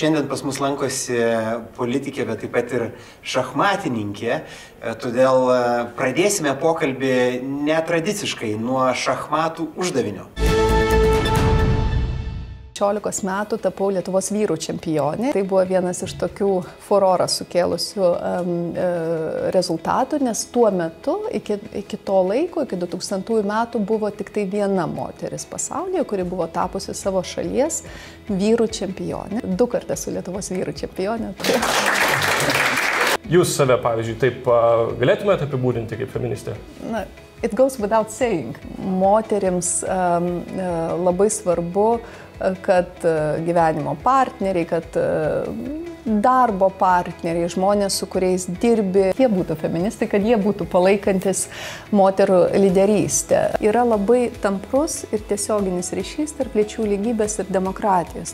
Šiandien pas mus lankosi politikė, bet taip pat ir šachmatininkė, todėl pradėsime pokalbį netradiciškai nuo šachmatų uždavinio. 16 metų tapau Lietuvos vyrų čempionė. Tai buvo vienas iš tokių furorą sukėlusių rezultatų, nes tuo metu, iki to laiko, iki 2000 metų, buvo tik tai viena moteris pasaulyje, kuri buvo tapusi savo šalies vyrų čempionė. 2 kartus esu Lietuvos vyrų čempionė. Jūs save, pavyzdžiui, taip galėtumėte apibūdinti kaip feministė? Na, it goes without saying. Moterims labai svarbu, kad gyvenimo partneriai, kad darbo partneriai, žmonės, su kuriais dirbi, jie būtų feministai, kad jie būtų palaikantis moterų lyderystę. Yra labai tamprus ir tiesioginis ryšys tarp lyčių lygybės ir demokratijos.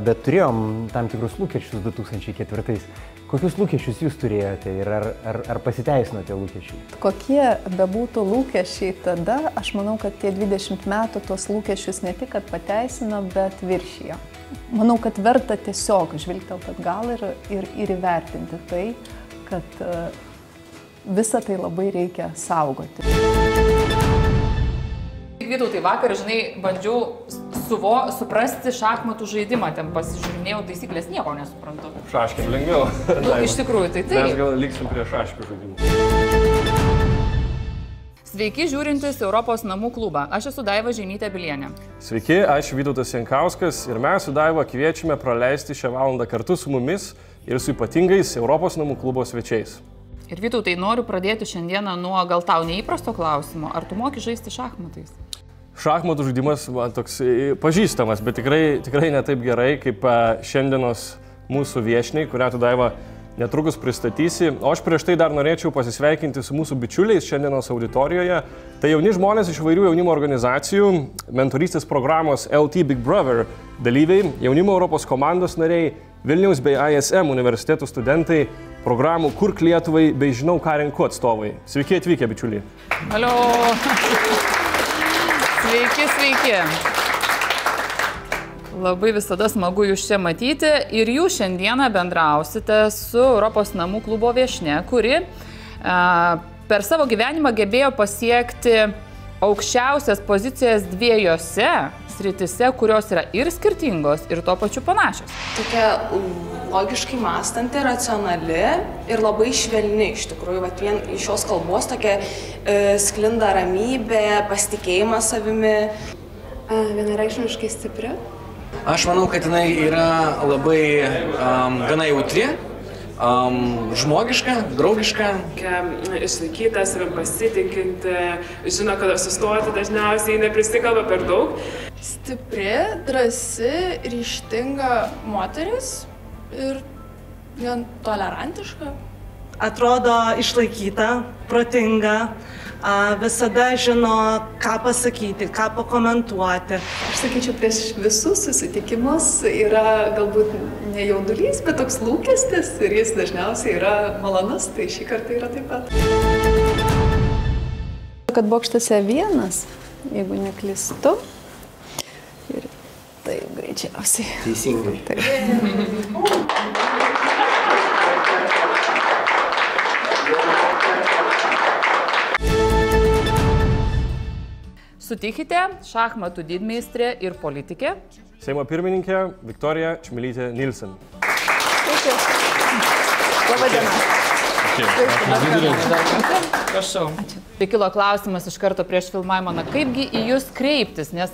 Bet turėjom tam tikrus lūkesčius 2004. Kokius lūkesčius jūs turėjote ir ar pasiteisino tie lūkesčiai? Kokie bebūtų lūkesčiai tada, aš manau, kad tie 20 metų tuos lūkesčius ne tik pateisino, bet viršijo. Manau, kad verta tiesiog žvilgtelti atgal ir įvertinti tai, kad visą tai labai reikia saugoti. Vytautai, vakar, žinai, bandžiau suprasti šachmatų žaidimą, ten pasižiūrinėjau taisyklės, nieko nesuprantu. Šaškėm lengviau. Iš tikrųjų, tai taip. Mes gal liksim prie šaškių žaidimų. Sveiki, žiūrintis Europos namų klubą. Aš esu Daiva Žemytė-Bilienė. Sveiki, aš Vytautas Jankauskas ir mes su Daiva kviečiame praleisti šią valandą kartu su mumis ir su ypatingais Europos namų klubo svečiais. Ir Vytautai, noriu pradėti šiandieną nuo gal tau neįprasto klausimo. Ar tu moki žaisti šachmatais? Šachmatų žaidimas man toks pažįstamas, bet tikrai ne taip gerai kaip šiandienos mūsų viešniai, kurią tu, Daiva, netrukus pristatysi. O aš prieš tai dar norėčiau pasisveikinti su mūsų bičiuliais šiandienos auditorijoje. Tai jauni žmonės iš įvairių jaunimo organizacijų, mentorystės programos LT Big Brother dalyviai, jaunimo Europos komandos nariai, Vilniaus bei ISM universitetų studentai, programų Kurk Lietuvai bei Žinau ką renku atstovai. Sveiki atvykę, bičiuliai. Alio. Sveiki. Labai visada smagu jūs čia matyti ir jūs šiandieną bendrausite su Europos namų klubo viešnia, kuri per savo gyvenimą gebėjo pasiekti aukščiausias pozicijas 2 sritise, kurios yra ir skirtingos, ir tuo pačiu panašios. Tokia logiškai mąstanti, racionali ir labai švelni iš tikrųjų. Vat vien iš šios kalbos tokia sklinda ramybė, pasitikėjimas savimi. Vienareikšmiškai stipri. Aš manau, kad jinai yra labai gana jautri, žmogiška, draugiška. Išlaikyta, savim pasitikinti, žino, kada sustoti, dažniausiai neprisikalba per daug. Stipri, drąsi, ryžtinga moteris ir gan tolerantiška. Atrodo išlaikyta, protinga, visada žino, ką pasakyti, ką pakomentuoti. Aš sakyčiau, prieš visus susitikimus yra galbūt ne jaudulys, bet toks lūkestis ir jis dažniausiai yra malonus, tai šį kartą yra taip pat. Kad bokštase vienas, jeigu neklystu, ir taip greičiausiai. Teisingai. Sutikite, šachmatų didmeistrė ir politikė. Seimo pirmininkė Viktorija Čmilytė Nilsen. Sveiki. Labą dieną. Prašau. Kilo klausimas iš karto prieš filmavimą, na kaipgi į jūs kreiptis, nes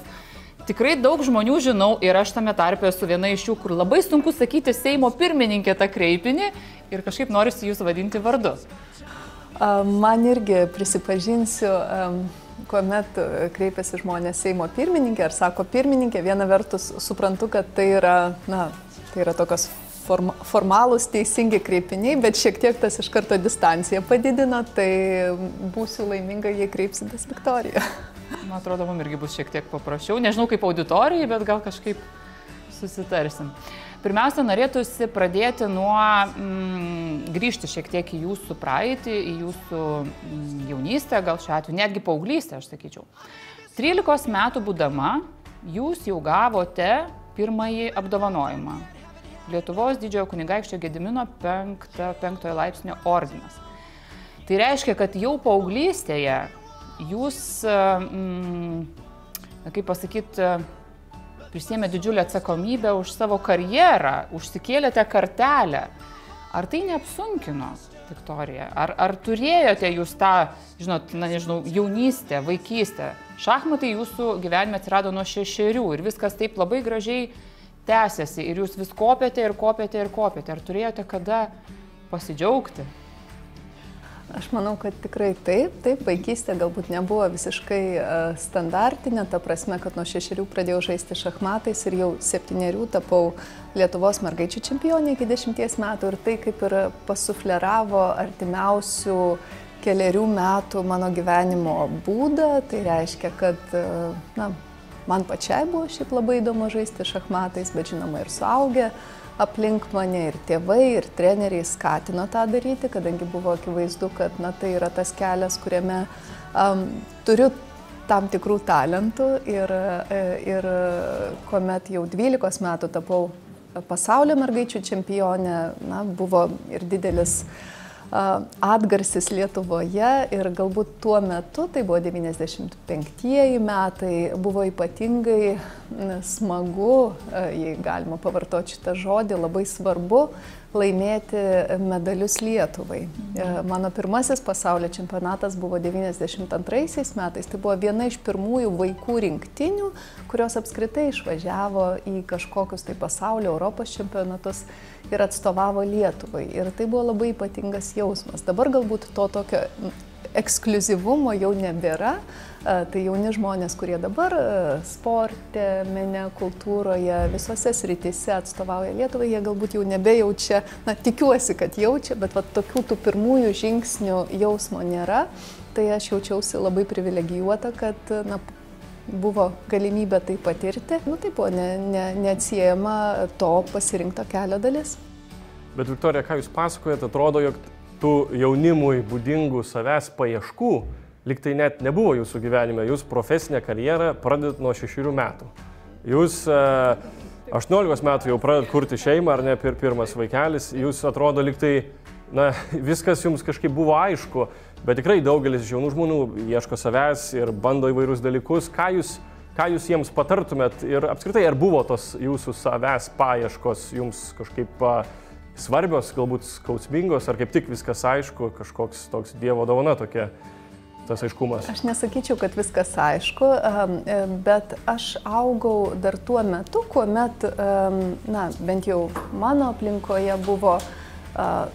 tikrai daug žmonių žinau ir aš tame tarpe esu viena iš jų, kur labai sunku sakyti Seimo pirmininkė tą kreipinį ir kažkaip norisi jūs vadinti vardu. Man irgi prisipažinsiu, kuomet kreipiasi žmonės Seimo pirmininkė ar sako pirmininkė, viena vertus suprantu, kad tai yra tokios formalūs, teisingi kreipiniai, bet šiek tiek tas iš karto distanciją padidino, tai būsiu laiminga, jei kreipsitės Viktorija. Man atrodo, mums irgi bus šiek tiek paprasčiau. Nežinau kaip auditorijai, bet gal kažkaip susitarsim. Pirmiausia, norėtųsi pradėti nuo grįžti šiek tiek į jūsų praeitį, į jūsų jaunystę, gal šiuo atveju, netgi paauglystę, aš sakyčiau. 13 metų būdama, jūs jau gavote pirmąjį apdovanojimą. Lietuvos didžiojo kunigaikščio Gedimino 5 laipsnio ordinas. Tai reiškia, kad jau paauglystėje jūs, kaip pasakyti, prisėmė didžiulę atsakomybę už savo karjerą, užsikėlėte kartelę. Ar tai neapsunkino, Viktorija? Ar turėjote jūs tą, žinot, nežinau, jaunystę, vaikystę? Šachmatai jūsų gyvenime atsirado nuo 6 ir viskas taip labai gražiai tęsiasi ir jūs vis kopėte ir kopėte ir kopėte. Ar turėjote kada pasidžiaugti? Aš manau, kad tikrai taip, vaikystė galbūt nebuvo visiškai standartinė, ta prasme, kad nuo 6 pradėjau žaisti šachmatais ir jau 7 tapau Lietuvos mergaičių čempionė iki 10 metų ir tai kaip ir pasufleravo artimiausių kelerių metų mano gyvenimo būdą, tai reiškia, kad man pačiai buvo šiaip labai įdomu žaisti šachmatais, bet žinoma ir suaugę aplink mane, ir tėvai, ir treneriai skatino tą daryti, kadangi buvo akivaizdu, kad tai yra tas kelias, kuriame turiu tam tikrų talentų ir kuomet jau 12 metų tapau pasaulio mergaičių čempionė, buvo ir didelis atgarsis Lietuvoje ir galbūt tuo metu, tai buvo 95 metai, buvo ypatingai smagu, jei galima pavartoti šitą žodį, labai svarbu laimėti medalius Lietuvai. Mano pirmasis pasaulio čempionatas buvo 92 metais, tai buvo viena iš pirmųjų vaikų rinktinių, kurios apskritai išvažiavo į kažkokius tai pasaulio Europos čempionatus ir atstovavo Lietuvai. Ir tai buvo labai ypatingas jausmas. Dabar galbūt to tokio ekskliuzivumo jau nebėra. Tai jauni žmonės, kurie dabar sporte, mene, kultūroje, visose srityse atstovauja Lietuvai, jie galbūt jau nebejaučia, tikiuosi, kad jaučia, bet tokių tų pirmųjų žingsnių jausmo nėra. Tai aš jaučiausi labai privilegijuota, kad buvo galimybė tai patirti. Tai buvo neatsiejama to pasirinkto kelio dalis. Bet Viktorija, ką jūs pasakojate, atrodo, jog tų jaunimui būdingų savęs paieškų lyg tai net nebuvo jūsų gyvenime. Jūs profesinę karjerą pradedat nuo 6 metų. Jūs 18 metų jau pradedat kurti šeimą, ar ne, pirmas vaikelis. Jūs atrodo lyg tai, viskas jums kažkaip buvo aišku, bet tikrai daugelis jaunų žmonių ieško savęs ir bando įvairius dalykus. Ką jūs jiems patartumėt ir apskritai, ar buvo tos jūsų savęs paieškos jums kažkaip svarbios, galbūt skausmingos, ar kaip tik viskas aišku, kažkoks toks Dievo dovana tokia? Tas aiškumas. Aš nesakyčiau, kad viskas aišku, bet aš augau dar tuo metu, kuomet, bent jau mano aplinkoje buvo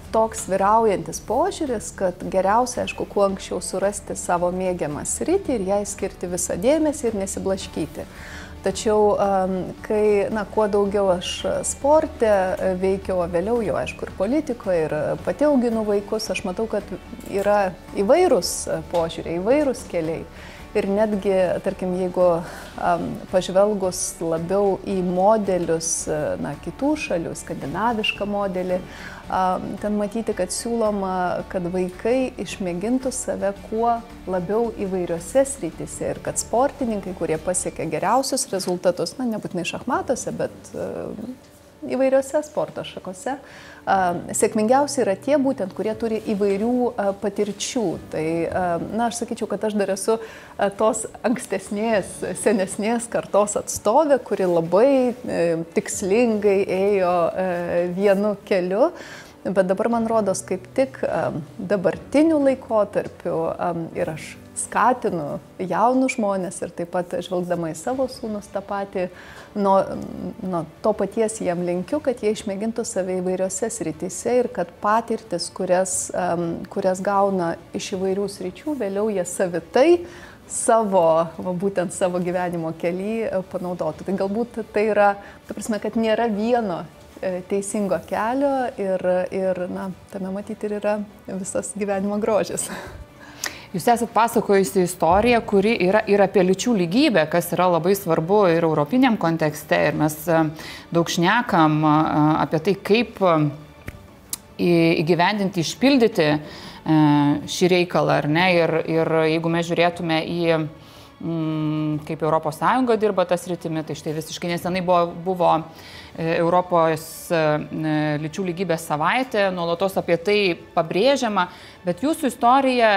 toks vyraujantis požiūris, kad geriausia, aišku, kuo anksčiau surasti savo mėgiamą sritį ir jai skirti visą dėmesį ir nesiblaškyti. Tačiau, kai, kuo daugiau aš sporte veikiau, vėliau jau, aišku, ir politikoje, ir pati auginu vaikus, aš matau, kad yra įvairūs požiūriai, įvairūs keliai. Ir netgi, tarkim, jeigu pažvelgus labiau į modelius, kitų šalių, skandinavišką modelį, ten matyti, kad siūloma, kad vaikai išmėgintų save kuo labiau įvairiose srityse ir kad sportininkai, kurie pasiekia geriausius rezultatus, nebūtinai šachmatuose, bet įvairiose sporto šakose, sėkmingiausi yra tie būtent, kurie turi įvairių patirčių. Tai, aš sakyčiau, kad aš dar esu tos ankstesnės, senesnės kartos atstovė, kuri labai tikslingai ėjo vienu keliu. Bet dabar man rodos, kaip tik dabartiniu laikotarpiu ir aš skatinu jaunus žmonės ir taip pat žvelgdama į savo sūnus tą patį, nuo to paties jam linkiu, kad jie išmėgintų save įvairiose srityse ir kad patirtis, kurias gauna iš įvairių sričių, vėliau jie savitai būtent savo gyvenimo kely panaudotų. Tai galbūt tai yra, ta prasme, kad nėra vieno teisingo kelio ir na, tame matyti ir yra visas gyvenimo grožis. Jūs esat pasakojusi istoriją, kuri yra ir apie lyčių lygybę, kas yra labai svarbu ir europiniam kontekste. Ir mes daug šnekam apie tai, kaip įgyvendinti, išpildyti šį reikalą, ar ne? Ir jeigu mes žiūrėtume į kaip ES dirba tas rytimi, tai štai visiškai nesenai buvo Europos lyčių lygybės savaitė, nuolatos apie tai pabrėžiama, bet jūsų istorija,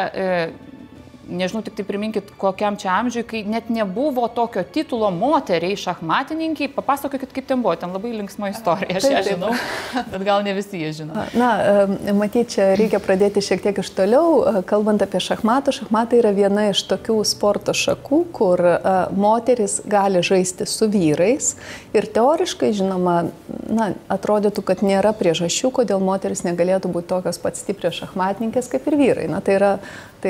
nežinau, tik tai priminkit, kokiam čia amžiui, kai net nebuvo tokio titulo moteriai šachmatininkiai, papasakokit, kaip ten buvo, ten labai linksma istorija, aš ją žinau, bet gal ne visi jie žino. Na, matyt, čia reikia pradėti šiek tiek iš toliau, kalbant apie šachmatų. Šachmatai yra viena iš tokių sporto šakų, kur moteris gali žaisti su vyrais ir teoriškai, žinoma, na, atrodytų, kad nėra priežasčių, kodėl moteris negalėtų būti tokios pat stiprios šachmatininkės kaip ir vyrai. Na, tai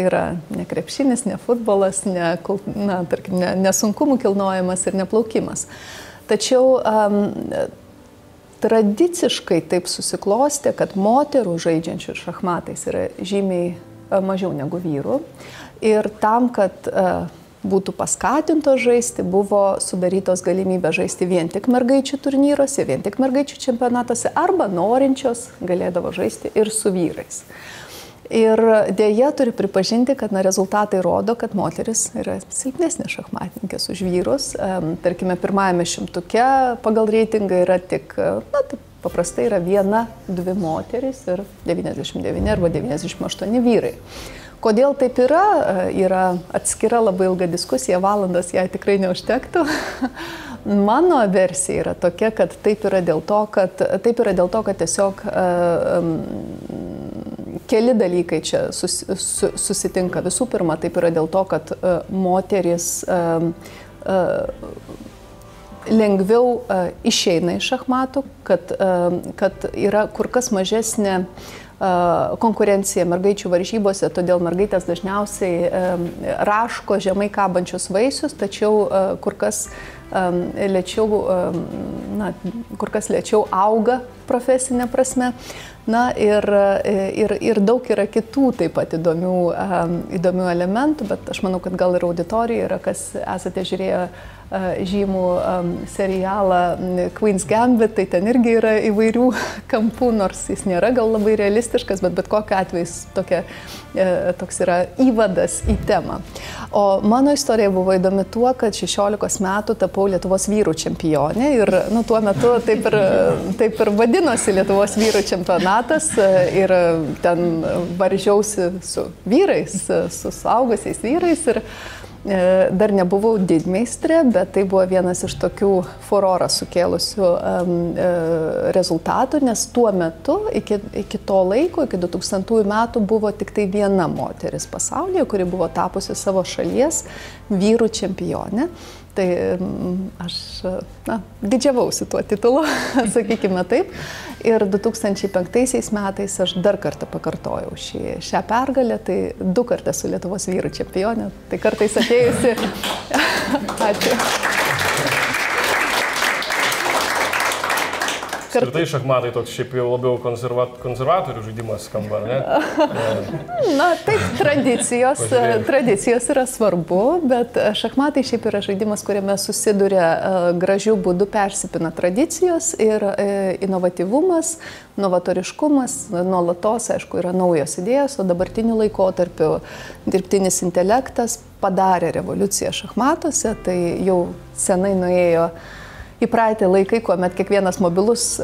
yra ne krepšinis, ne futbolas, ne sunkumų kilnojimas ir neplaukimas. Tačiau tradiciškai taip susiklostė, kad moterų žaidžiančių šachmatais yra žymiai mažiau negu vyrų. Ir tam, kad būtų paskatintos žaisti, buvo sudarytos galimybės žaisti vien tik mergaičių turnyruose, vien tik mergaičių čempionatuose, arba norinčios galėdavo žaisti ir su vyrais. Ir dėja turi pripažinti, kad rezultatai rodo, kad moteris yra silpnesnė šachmatininkės už vyrus. Tarkime, pirmajame šimtuke pagal reitingą yra tik, na, taip paprastai yra 1-2 moteris ir 99 arba 98 vyrai. Kodėl taip yra atskira labai ilga diskusija, valandas jai tikrai neužtektų. Mano versija yra tokia, kad taip yra dėl to, kad tiesiog keli dalykai čia susitinka. Visų pirma, taip yra dėl to, kad moteris lengviau išeina iš šachmatų, kad yra kur kas mažesnė konkurencija mergaičių varžybose, todėl mergaitės dažniausiai raško žemai kabančius vaisius, tačiau kur kas lėčiau auga profesinė prasme. Na ir daug yra kitų taip pat įdomių elementų, bet aš manau, kad gal ir auditorija yra, kas esate žiūrėję žymų serialą Queen's Gambit, tai ten irgi yra įvairių kampų, nors jis nėra gal labai realistiškas, bet kokiu atveju toks yra įvadas į temą. O mano istorija buvo įdomi tuo, kad 16 metų tapau Lietuvos vyrų čempionė ir tuo metu taip ir vadinosi Lietuvos vyrų čempionatas ir ten varžiausi su vyrais, su suaugusiais vyrais ir dar nebuvau didmeistrė, bet tai buvo vienas iš tokių furorą sukėlusių rezultatų, nes tuo metu, iki to laiko, iki 2000 metų, buvo tik tai viena moteris pasaulyje, kuri buvo tapusi savo šalies vyrų čempionė. Tai aš didžiavausi tuo titulu, sakykime taip. Ir 2005 metais aš dar kartą pakartojau šią pergalę, tai 2 kartus esu Lietuvos vyrų čempionė. Tai kartais atėjusi. Ačiū. Apskritai šachmatai toks šiaip jau labiau konservatorių žaidimas skamba, ar ne? Na, taip, tradicijos yra svarbu, bet šachmatai šiaip yra žaidimas, kuriame susiduria gražių būdų, persipina tradicijos ir inovatyvumas, novatoriškumas, nuolatos, aišku, yra naujos idėjos, o dabartiniu laikotarpiu dirbtinis intelektas padarė revoliuciją šachmatuose, tai jau senai nuėjo į praeitį laikai, kuomet kiekvienas mobilus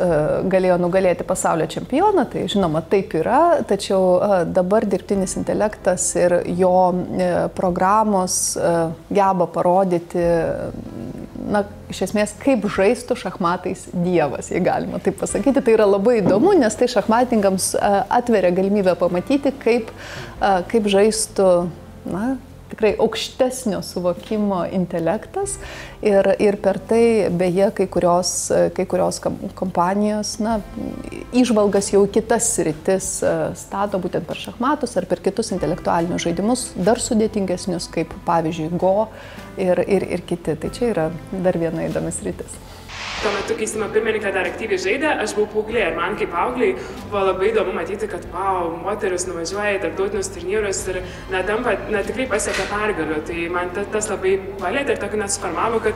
galėjo nugalėti pasaulio čempioną, tai žinoma taip yra, tačiau dabar dirbtinis intelektas ir jo programos geba parodyti, iš esmės, kaip žaistų šachmatais dievas, jei galima taip pasakyti. Tai yra labai įdomu, nes tai šachmatininkams atveria galimybę pamatyti, kaip žaistų, tikrai aukštesnio suvokimo intelektas ir per tai beje kai kurios kompanijos įžvalgas jau kitas sritis stato būtent per šachmatus ar per kitus intelektualinius žaidimus, dar sudėtingesnius, kaip pavyzdžiui Go ir kiti. Tai čia yra dar viena įdomi sritis. tuo metu, kai Seimo pirmininkas dar aktyviai žaidė, aš buvau paauglė ir man kaip paaugliai buvo labai įdomu matyti, kad moteris nuvažiuoja į tarptautinius turnyrus ir tikrai pasiekia pergalių. Tai man tas labai palėtė ir tokį net suformavo, kad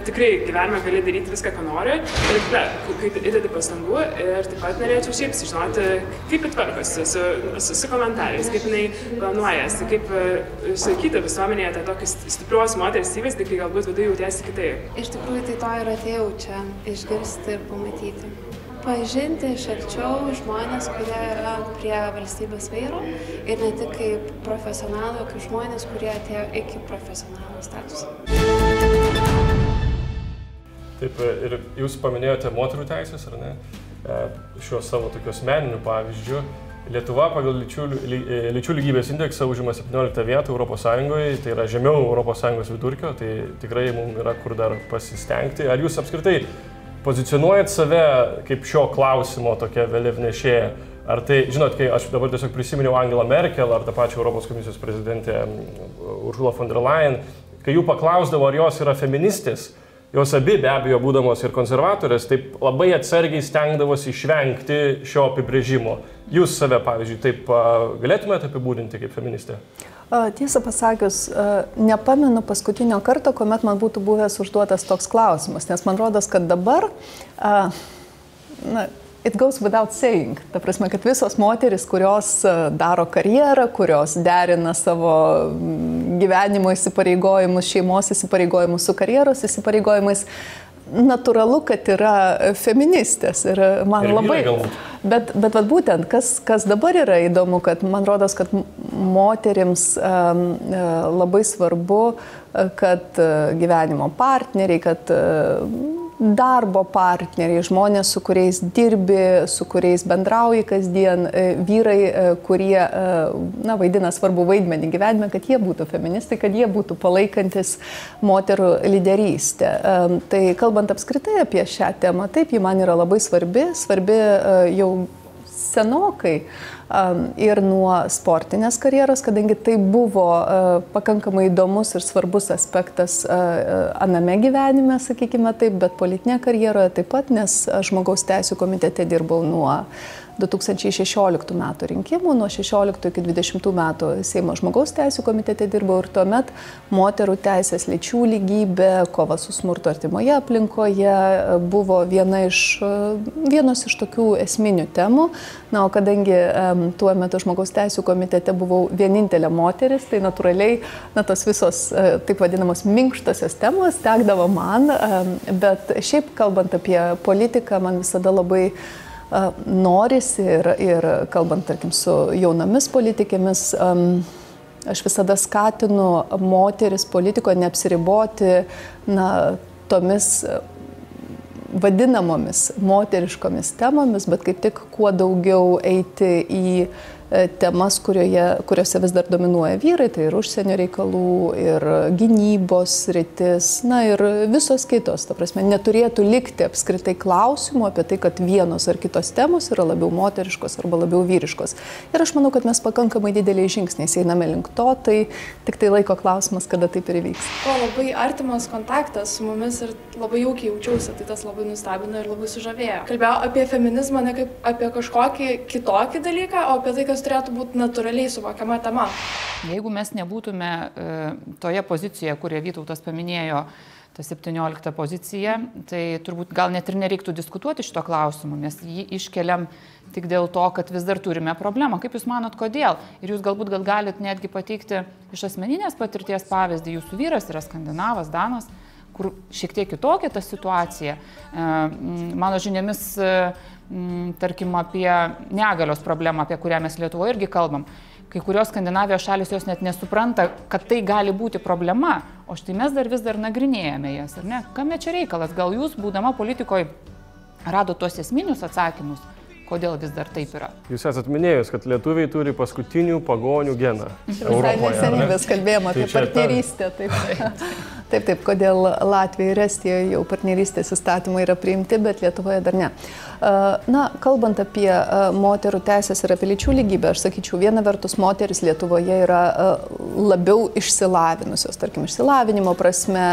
tikrai gyvenime gali daryti viską, ką nori ir kai įdedi pastangų ir taip pat norėčiau šiaip sužinoti, kaip tvarkosi su komentarais, kaip jinai planuojasi, kaip išlaikyti visuomenėje tą tokį stiprios moters įvaizdį, kai galbūt viduje jautiesi kitaip. Iš tikrųjų, tai to ir atėjau čia išgirsti ir pamatyti. Pažinti iš arčiau žmonės, kurie yra prie valstybės vairo ir ne tik kaip profesionalai, o kaip žmonės, kurie atėjo iki profesionalų statuso. Taip, ir jūs paminėjote moterų teisės, ar ne? Šiuo savo tokiu asmeniniu pavyzdžiu. Lietuva pagal lyčių lygybės indeksą užima 17 vietą Europos Sąjungoje, tai yra žemiau Europos Sąjungos vidurkio, tai tikrai mums yra kur dar pasistengti. Ar jūs apskritai pozicionuojat save kaip šio klausimo tokia vėliavnešėja? Ar tai, žinot, kai aš dabar tiesiog prisiminiau Angelą Merkel ar tą pačią Europos komisijos prezidentę Ursula von der Leyen, kai jų paklausdavo, ar jos yra feministės, jos abi be abejo būdamos ir konservatorės, taip labai atsargiai stengdavosi išvengti šio apibrėžimo. Jūs save, pavyzdžiui, taip galėtumėte apibūdinti kaip feministė? Tiesą pasakius, nepamenu paskutinio karto, kuomet man būtų buvęs užduotas toks klausimas, nes man rodos, kad dabar it goes without saying. Ta prasme, kad visos moteris, kurios daro karjerą, kurios derina savo gyvenimo įsipareigojimus, šeimos įsipareigojimus su karjeros įsipareigojimais, natūralu, kad yra feministės. Ir man ir labai... Bet būtent, kas dabar yra įdomu, kad man rodos, kad moterims labai svarbu, kad gyvenimo partneriai, kad darbo partneriai, žmonės, su kuriais dirbi, su kuriais bendrauji kasdien, vyrai, kurie vaidina svarbu vaidmenį gyvenime, kad jie būtų feministai, kad jie būtų palaikantis moterų lyderystę. Tai kalbant apskritai apie šią temą, taip, ji man yra labai svarbi jau senokai ir nuo sportinės karjeros, kadangi tai buvo pakankamai įdomus ir svarbus aspektas aname gyvenime, sakykime taip, bet politinė karjeroje taip pat, nes žmogaus teisų komitete dirbau nuo 2016 metų rinkimų, nuo 16 iki 20 metų Seimo žmogaus teisų komitete dirbau ir tuomet moterų teisės, lyčių lygybė, kova su smurtu artimoje aplinkoje buvo vienos iš tokių esminių temų. Na, o kadangi tuo metu žmogaus teisų komitete buvau vienintelė moteris, tai natūraliai tos visos taip vadinamos minkštosios temos tekdavo man, bet šiaip kalbant apie politiką, man visada labai norisi ir kalbant, tarkim, su jaunomis politikėmis, aš visada skatinu moteris politikoje neapsiriboti tomis vadinamomis moteriškomis temomis, bet kaip tik kuo daugiau eiti į temas, kuriuose vis dar dominuoja vyrai, tai ir užsienio reikalų, ir gynybos sritis, ir visos kitos. Ta prasme, neturėtų likti apskritai klausimų apie tai, kad vienos ar kitos temos yra labiau moteriškos arba labiau vyriškos. Ir aš manau, kad mes pakankamai dideliais žingsniais einame link to, tai tik tai laiko klausimas, kada taip ir įvyks. Buvo labai artimas kontaktas su mumis ir labai jaukiai jaučiausi, tai tas labai nustebino ir labai sužavėjo. Kalbėjau apie feminizmą ne kaip apie kažkokį kitokį dalyką, o apie tai, kas turėtų būti natūraliai suvokiama tema. Jeigu mes nebūtume toje pozicijoje, kurią Vytautas paminėjo, ta 17 pozicija, tai turbūt gal net ir nereiktų diskutuoti šito klausimu, nes jį iškeliam tik dėl to, kad vis dar turime problemą. Kaip Jūs manot, kodėl? Ir Jūs galbūt galit netgi pateikti iš asmeninės patirties pavyzdį. Jūsų vyras yra skandinavas, danas, kur šiek tiek kitokia ta situacija. Mano žiniomis, tarkim, apie negalios problemą, apie kurią mes Lietuvoje irgi kalbam. Kai kurios Skandinavijos šalis jos net nesupranta, kad tai gali būti problema, o štai mes vis dar nagrinėjame jas, ar ne? Kame čia reikalas? Gal Jūs, būdama politikoje, rado tuos esminius atsakymus, kodėl vis dar taip yra? Jūs esat minėjus, kad lietuviai turi paskutinių pagonių geną Europoje. Visai neseniai vis kalbėjom apie partnerystę. Taip, kodėl Latvijoje ir Estijoje jau partnerystės įstatymai yra priimti, bet Lietuvoje dar ne. Na, kalbant apie moterų teisės ir apie lyčių lygybę, aš sakyčiau, viena vertus moteris Lietuvoje yra labiau išsilavinusios, tarkim, išsilavinimo prasme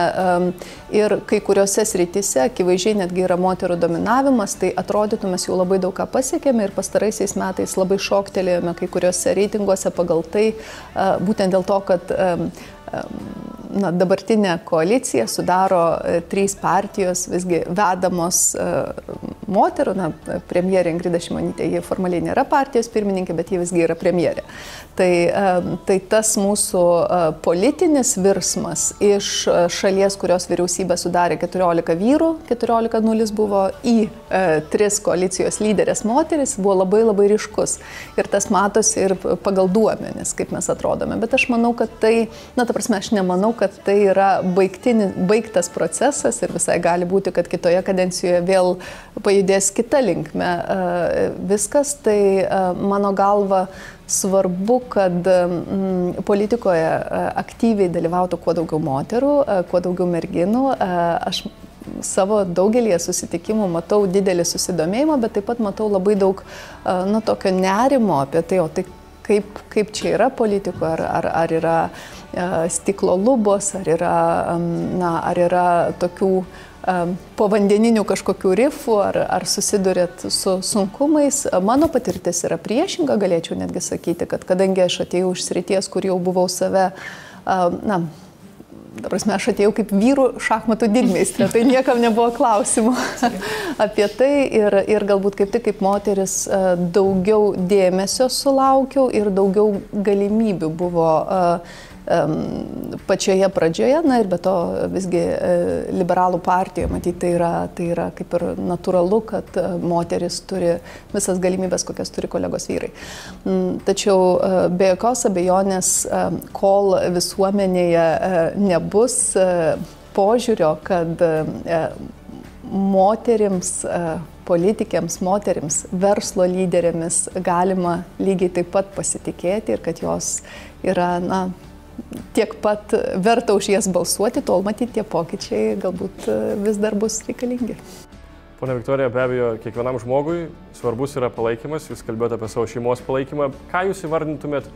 ir kai kuriuose srityse, akivaizdžiai netgi yra moterų dominavimas, tai atrodytų mes jau labai daug ką pasiekėme ir pastaraisiais metais labai šoktelėjome kai kuriuose reitinguose pagal tai, būtent dėl to, kad dabartinė koalicija sudaro 3 partijos visgi vedamos moterų, premjerė Ingrida Šimonytė, ji formaliai nėra partijos pirmininkė, bet ji visgi yra premjerė. Tai tas mūsų politinis virsmas iš šalies, kurios vyriausybę sudarė 14 vyrų, 14-0 buvo į 3 koalicijos lyderės moteris, buvo labai labai ryškus. Ir tas matosi ir pagal duomenis, kaip mes atrodome. Bet aš manau, kad tai, ta prasme, aš nemanau, kad tai yra baigtas procesas ir visai gali būti, kad kitoje kadencijoje vėl pajudės kita linkme viskas. Tai mano galva svarbu, kad politikoje aktyviai dalyvautų kuo daugiau moterų, kuo daugiau merginų. Aš savo daugelį susitikimų matau didelį susidomėjimą, bet taip pat matau labai daug tokio nerimo apie tai, o tai kaip čia yra politikoje, ar yra stiklo lubos, ar yra tokių povandeninių kažkokių rifų, ar susidurėt su sunkumais. Mano patirtis yra priešinga, galėčiau netgi sakyti, kad kadangi aš atėjau iš srities, kur jau buvau save, aš atėjau kaip vyrų šachmatų didmeistrė, tai niekam nebuvo klausimų apie tai ir galbūt kaip tik kaip moteris daugiau dėmesio sulaukiau ir daugiau galimybių buvo pačioje pradžioje, ir be to visgi liberalų partijoje, matyti, tai yra kaip ir natūralu, kad moteris turi visas galimybės, kokias turi kolegos vyrai. Tačiau be jokios abejonės, kol visuomenėje nebus požiūrio, kad moterims, politikėms, moterims, verslo lyderėmis galima lygiai taip pat pasitikėti ir kad jos yra, tiek pat verta už jas balsuoti, tol matyti tie pokyčiai galbūt vis dar bus reikalingi. Pone Viktorija, be abejo, kiekvienam žmogui svarbus yra palaikymas, jūs kalbėjote apie savo šeimos palaikymą. Ką jūs įvardintumėt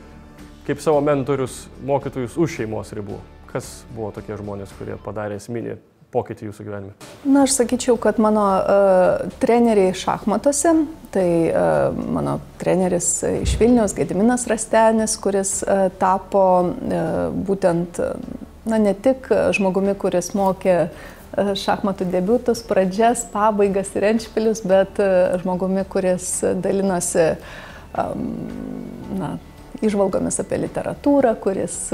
kaip savo mentorius, mokytojus už šeimos ribų? Kas buvo tokie žmonės, kurie padarė esminį pokytį jūsų gyvenime? Aš sakyčiau, kad mano treneriai šachmatuose, tai mano treneris iš Vilniaus, Gediminas Rastenis, kuris tapo būtent, ne tik žmogumi, kuris mokė šachmatų debiutus, pradžias, pabaigas ir endšpilius, bet žmogumi, kuris dalinosi įžvalgomis apie literatūrą, kuris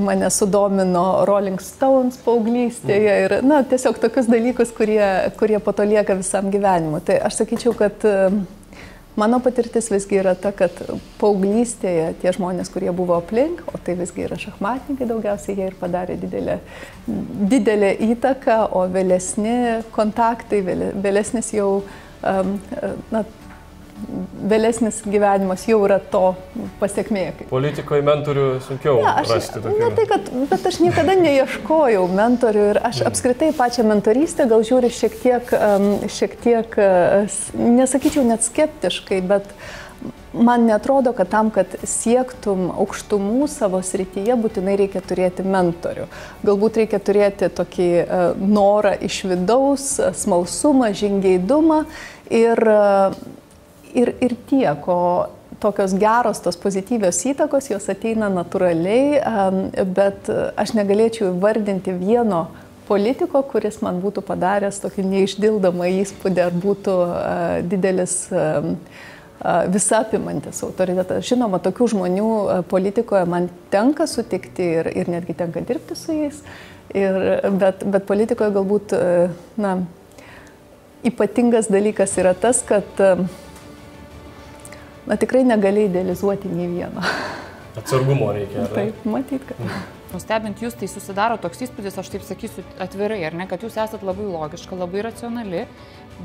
mane sudomino Rolling Stones paauglystėje ir tiesiog tokius dalykus, kurie po to lieka visam gyvenimu. Tai aš sakyčiau, kad mano patirtis visgi yra ta, kad paauglystėje tie žmonės, kurie buvo aplink, o tai visgi yra šachmatininkai daugiausiai, jie ir padarė didelę įtaką, o vėlesni kontaktai, vėlesnis jau vėlesnis gyvenimas jau yra to pasiekmė. Politikoje mentorių sunkiau rasti tokių. Bet aš niekada neieškojau mentorių ir aš apskritai pačią mentorystę gal žiūriu šiek tiek, nesakyčiau net skeptiškai, bet man netrodo, kad tam, kad siektum aukštumų savo srityje, būtinai reikia turėti mentorių. Galbūt reikia turėti tokį norą iš vidaus, smalsumą, žingeidumą ir tiek, o tokios geros, tos pozityvios įtakos, jos ateina natūraliai, bet aš negalėčiau įvardinti vieno politiko, kuris man būtų padaręs tokį neišdildomą įspūdį, ar būtų didelis visapimantis autoritetas. Žinoma, tokių žmonių politikoje man tenka sutikti ir netgi tenka dirbti su jais, bet politikoje galbūt ypatingas dalykas yra tas, kad tikrai negali idealizuoti nei vieno. Atsargumo reikia, ar ne? Taip, matyt, kad. Nustebint jūs, tai susidaro toks įspūdis, aš taip sakysiu atvirai, ar ne, kad jūs esat labai logiška, labai racionali,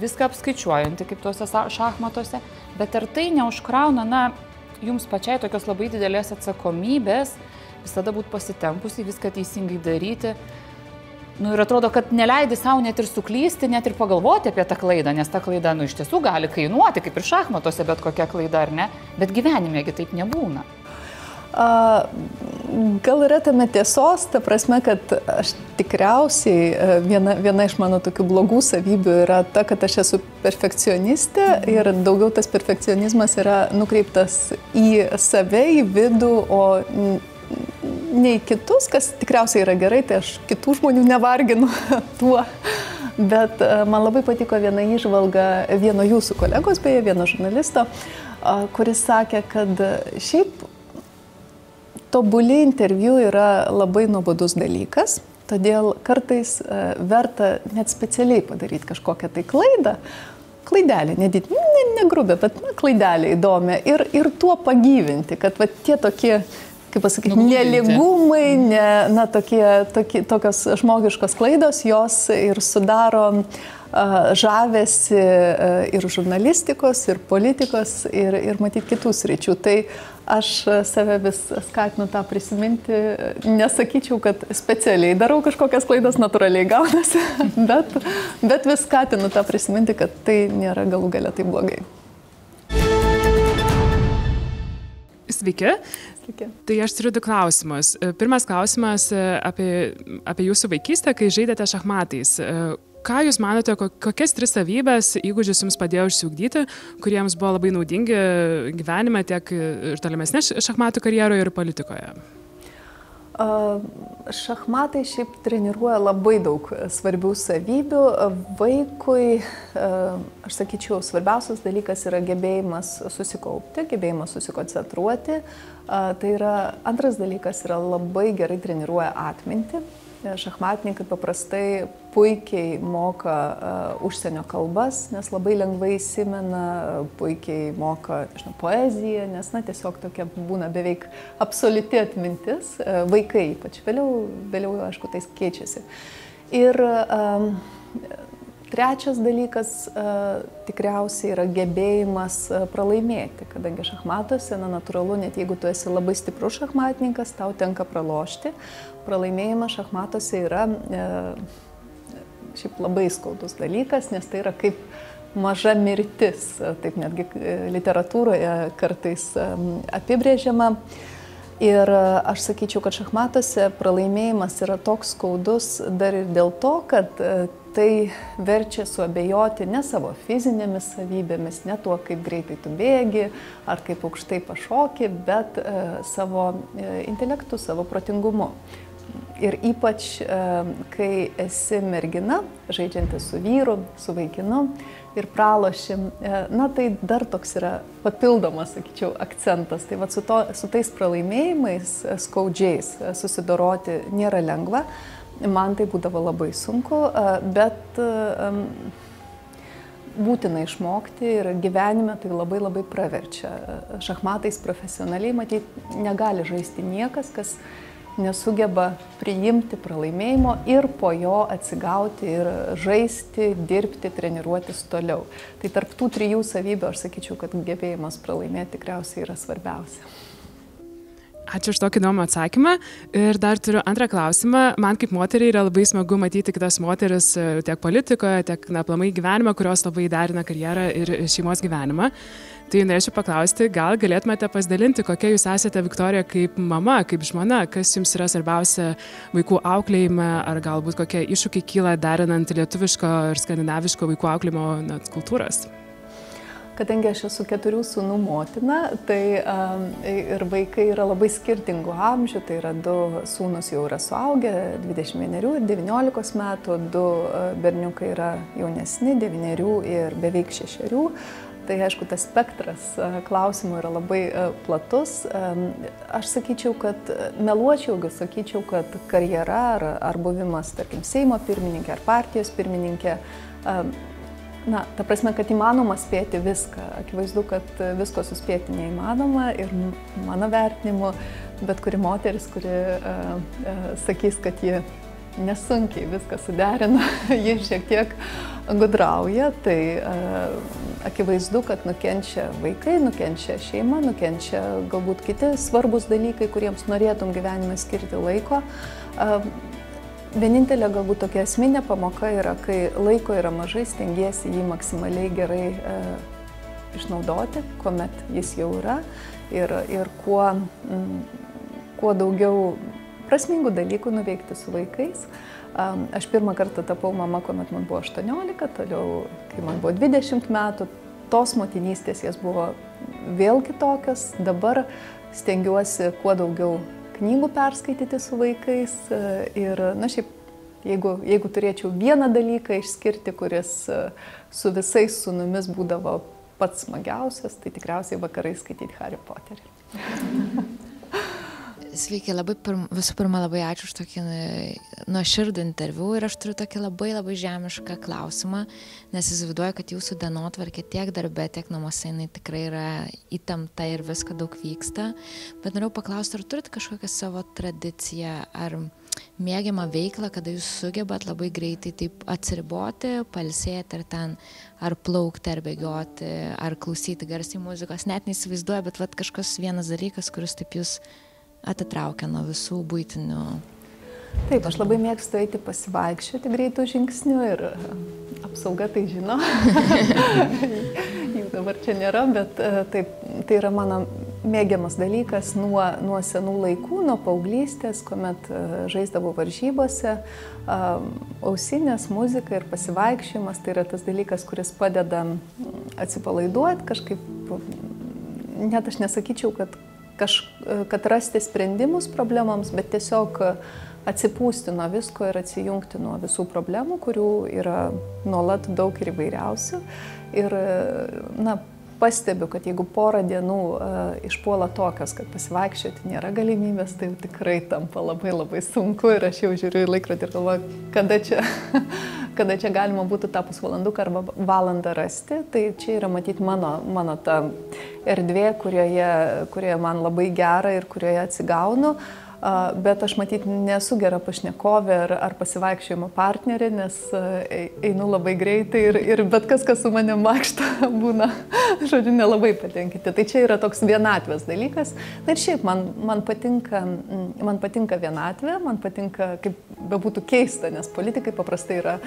viską apskaičiuojanti, kaip tuose šachmatuose, bet ar tai neužkrauna, jums pačiai tokios labai didelės atsakomybės, visada būti pasitempusi, viską teisingai daryti. Nu, ir atrodo, kad neleidi savo net ir suklysti, net ir pagalvoti apie tą klaidą, nes ta klaida, iš tiesų gali kainuoti, kaip ir šachmatuose, bet kokia klaida, ar ne? Bet gyvenimėgi taip nebūna. Gal yra tame tiesos, ta prasme, kad aš tikriausiai, viena iš mano tokių blogų savybių yra ta, kad aš esu perfekcionistė ir daugiau tas perfekcionizmas yra nukreiptas į save, į vidų, o ne į kitus, kas tikriausiai yra gerai, tai aš kitų žmonių nevarginu tuo. Bet man labai patiko viena įžvalga vieno jūsų kolegos, beje, vieno žurnalisto, kuris sakė, kad šiaip tobuli interviu yra labai nuobodus dalykas, todėl kartais verta net specialiai padaryti kažkokią tai klaidą, klaidelį, ne grubę, bet klaidelį įdomią ir tuo pagyvinti, kad va, tie tokie, kaip pasakyti, nelygumai, tokios žmogiškos klaidos, jos ir sudaro žavesi ir žurnalistikos, ir politikos, ir matyti kitų sričių. Tai aš save vis skatinu tą prisiminti, nesakyčiau, kad specialiai darau kažkokias klaidas, natūraliai gaunasi, bet vis skatinu tą prisiminti, kad tai nėra galų gale taip blogai. Sveiki. Sveiki. Tai aš turiu 2 klausimus. Pirmas klausimas apie jūsų vaikystę, kai žaidėte šachmatais. Ką Jūs manote, kokias 3 savybės, įgūdžius Jums padėjo išsiugdyti, kuriems buvo labai naudingi gyvenime, tiek ir tolimesnė šachmatų karjeroje ir politikoje? Šachmatai šiaip treniruoja labai daug svarbių savybių. Vaikui, aš sakyčiau, svarbiausias dalykas yra gebėjimas susikaupti, gebėjimas susikoncentruoti. Tai yra, antras dalykas yra labai gerai treniruoja atmintį. Šachmatininkai paprastai puikiai moka užsienio kalbas, nes labai lengvai įsimena, puikiai moka poeziją, nes tiesiog tokia būna beveik absoliuti atmintis, vaikai ypač, vėliau aišku, tai keičiasi. Ir trečias dalykas tikriausiai yra gebėjimas pralaimėti, kadangi šachmatuose, natūralu, net jeigu tu esi labai stiprus šachmatininkas, tau tenka pralošti. Pralaimėjimas šachmatuose yra šiaip labai skaudus dalykas, nes tai yra kaip maža mirtis, taip netgi literatūroje kartais apibrėžiama. Ir aš sakyčiau, kad šachmatuose pralaimėjimas yra toks skaudus dar ir dėl to, kad tai verčia suabejoti ne savo fizinėmis savybėmis, ne tuo, kaip greitai tu bėgi ar kaip aukštai pašoki, bet savo intelektu, savo protingumu. Ir ypač, kai esi mergina, žaidžianti su vyru, su vaikinu ir pralošim, tai dar toks yra papildomas, sakyčiau, akcentas. Tai vat su tais pralaimėjimais skaudžiais susidoroti nėra lengva. Man tai būdavo labai sunku, bet būtina išmokti ir gyvenime tai labai labai praverčia. Šachmatais profesionaliai, matyt, negali žaisti niekas, kas nesugeba priimti pralaimėjimo ir po jo atsigauti ir žaisti, dirbti, treniruotis toliau. Tai tarp tų 3 savybių aš sakyčiau, kad gebėjimas pralaimėti tikriausiai yra svarbiausia. Ačiū už tokį įdomų atsakymą. Ir dar turiu antrą klausimą. Man kaip moteriai yra labai smagu matyti kitas moteris tiek politikoje, tiek aplamai gyvenime, kurios labai derina karjerą ir šeimos gyvenimą. Tai norėčiau paklausti, gal galėtumėte pasidalinti, kokia Jūs esate, Viktorija, kaip mama, kaip žmona, kas Jums yra svarbiausia vaikų auklėjime, ar galbūt kokie iššūkiai kyla derinant lietuviško ir skandinaviško vaikų auklėjimo kultūras? Kadangi aš esu 4 sūnų motina, tai ir vaikai yra labai skirtingų amžių, tai yra 2 sūnus jau yra suaugę, 21 ir 19 metų, 2 berniukai yra jaunesni, 9 ir beveik 6. Tai aišku, tas spektras klausimų yra labai platus. Aš sakyčiau, kad meluočiau, sakyčiau, kad karjera ar buvimas, tarkim, Seimo pirmininkė ar partijos pirmininkė, ta prasme, kad įmanoma spėti viską. Akivaizdu, kad visko suspėti neįmanoma ir mano vertinimu, bet kuri moteris, kuri sakys, kad ji nesunkiai viską suderina, jis šiek tiek gudrauja, tai akivaizdu, kad nukenčia vaikai, nukenčia šeima, nukenčia galbūt kiti svarbus dalykai, kuriems norėtum gyvenime skirti laiko. Vienintelė galbūt tokia esminė pamoka yra, kai laiko yra mažai, stengiesi jį maksimaliai gerai išnaudoti, kuomet jis jau yra ir kuo daugiau prasmingų dalykų nuveikti su vaikais. Aš pirmą kartą tapau mama, kuomet man buvo 18, toliau, kai man buvo 20 metų, tos motinystės jas buvo vėl kitokios. Dabar stengiuosi kuo daugiau knygų perskaityti su vaikais ir, na šiaip, jeigu turėčiau vieną dalyką išskirti, kuris su visais sūnumis būdavo pats smagiausias, tai tikriausiai vakarai skaityti Harry Potterį. Sveiki, visų pirma labai ačiū už tokį nuoširdų interviu ir aš turiu tokį labai žemišką klausimą, nes įsivaizduoju, kad jūsų dienotvarkė tiek darbe, tiek namuose jinai tikrai yra įtempta ir visko daug vyksta, bet norėjau paklausti, ar turit kažkokią savo tradiciją ar mėgiamą veiklą, kada jūs sugebat labai greitai taip atsiriboti, pailsėti ar ten, ar plaukti, ar bėgioti, ar klausyti garsiai muzikos, net neįsivaizduoju, bet vat kažkas vienas dalykas, kuris taip jūs atitraukia nuo visų buitinių. Taip, aš labai mėgstu eiti pasivaikščioti greitų žingsnių ir apsauga tai žino. Jų dabar čia nėra, bet taip, tai yra mano mėgiamas dalykas nuo senų laikų, nuo paauglystės, kuomet žaisdavau varžybose. Ausinės, muzika ir pasivaikščiojimas tai yra tas dalykas, kuris padeda atsipalaiduoti kažkaip. Net aš nesakyčiau, kad rasti sprendimus problemams, bet tiesiog atsipūsti nuo visko ir atsijungti nuo visų problemų, kurių yra nuolat daug ir įvairiausių. Ir pastebiu, kad jeigu porą dienų išpuola tokios, kad pasivaikščioti nėra galimybės, tai tikrai tampa labai sunku ir aš jau žiūriu į laikrodį ir galvoju, kada čia galima būtų tą pusvalanduką arba valandą rasti. Tai čia yra matyti mano ta erdvė, kurioje man labai gera ir kurioje atsigaunu. Bet aš matyt nesu gera pašnekovė ar pasivaikščiojimo partnerė, nes einu labai greitai ir bet kas su manim vaikšto būna, žodžiu, nelabai patenkinti. Tai čia yra toks vienatvės dalykas. Na ir šiaip man patinka vienatvė, man patinka, kaip bebūtų keista, nes politikai paprastai yra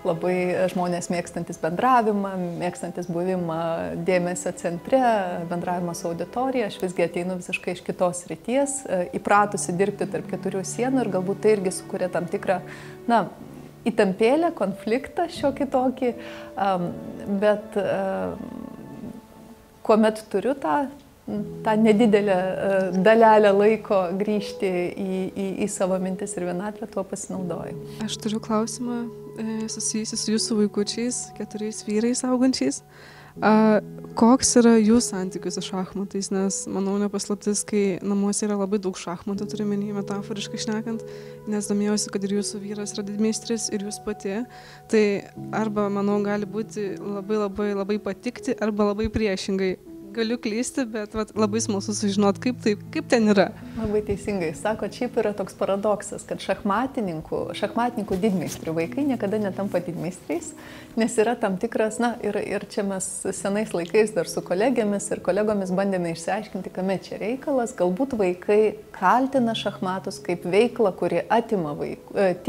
labai žmonės mėgstantis bendravimą, mėgstantis buvimą dėmesio centre, bendravimą su auditorija. Aš visgi ateinu visiškai iš kitos srities, įpratusi dirbti tarp keturių sienų ir galbūt tai irgi sukuria tam tikrą, įtampėlę, konfliktą šiokį tokį, bet kuomet turiu tą nedidelę dalelę laiko grįžti į savo mintis ir vienatvę, tuo pasinaudoju. Aš turiu klausimą susijusi su jūsų vaikučiais, 4 vyrais augančiais. Koks yra jūsų santykis su šachmatais, nes manau nepaslaptis, kai namuose yra labai daug šachmatų, turiu menį metaforiškai šnekant, nes domėjausi, kad ir jūsų vyras yra didmeistris ir jūs pati, tai arba, manau, gali būti labai patikti arba labai priešingai. Galiu klysti, bet labai smalsu sužinot, kaip ten yra. Labai teisingai. Sako, šiaip yra toks paradoksas, kad šachmatininkų didmeistrių vaikai niekada netampa didmeistriais, nes yra tam tikras, ir čia mes senais laikais dar su kolegėmis ir kolegomis bandėme išsiaiškinti, kame čia reikalas. Galbūt vaikai kaltina šachmatus kaip veiklą, kuri atima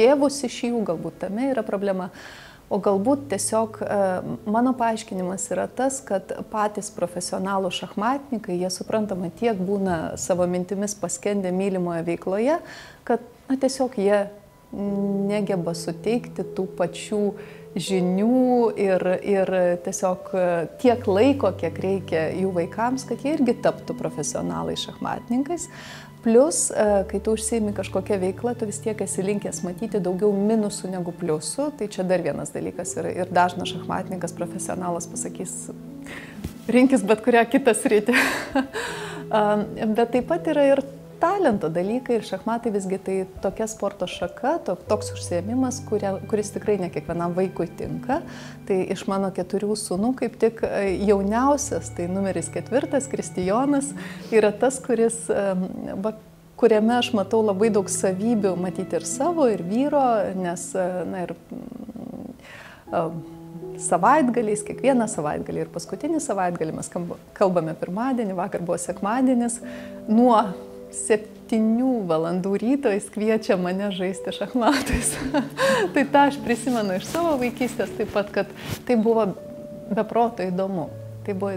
tėvus iš jų, galbūt tame yra problema. O galbūt tiesiog mano paaiškinimas yra tas, kad patys profesionalų šachmatininkai, jie suprantama tiek būna savo mintimis paskendę mylimoje veikloje, kad tiesiog jie negeba suteikti tų pačių žinių ir tiesiog tiek laiko, kiek reikia jų vaikams, kad jie irgi taptų profesionalais šachmatininkais. Plus, kai tu užsiimi kažkokią veiklą, tu vis tiek esi linkęs matyti daugiau minusų negu pliusų. Tai čia dar vienas dalykas yra. Ir dažnas šachmatininkas, profesionalas pasakys, rinkis bet kurią kitą sritį. Bet taip pat yra ir talento dalykai ir šachmatai visgi tai tokia sporto šaka, toks užsiėmimas, kuris tikrai ne kiekvienam vaikui tinka. Tai iš mano 4 sūnų kaip tik jauniausias, tai numeris 4, Kristijonas, yra tas, kuriame aš matau labai daug savybių, matyti ir savo, ir vyro, nes, na ir savaitgaliais, kiekvieną savaitgalį ir paskutinį savaitgalį mes kalbame pirmadienį, vakar buvo sekmadienis, nuo 7 valandų ryto jis kviečia mane žaisti šachmatais. Tai tą aš prisimenu iš savo vaikystės taip pat, kad tai buvo beproto įdomu. Tai buvo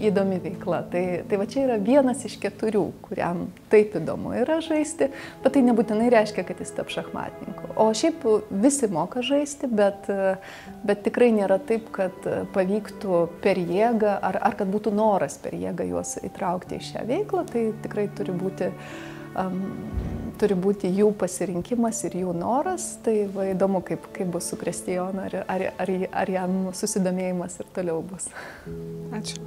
įdomi veikla. Tai va čia yra vienas iš 4, kuriam taip įdomu yra žaisti, bet tai nebūtinai reiškia, kad jis tap šachmatininku. O šiaip visi moka žaisti, bet tikrai nėra taip, kad pavyktų per jėgą, ar kad būtų noras per jėgą juos įtraukti į šią veiklą. Tai tikrai turi būti jų pasirinkimas ir jų noras. Tai va, įdomu, kaip bus su Kristijonu, ar jam susidomėjimas ir toliau bus. Ačiū.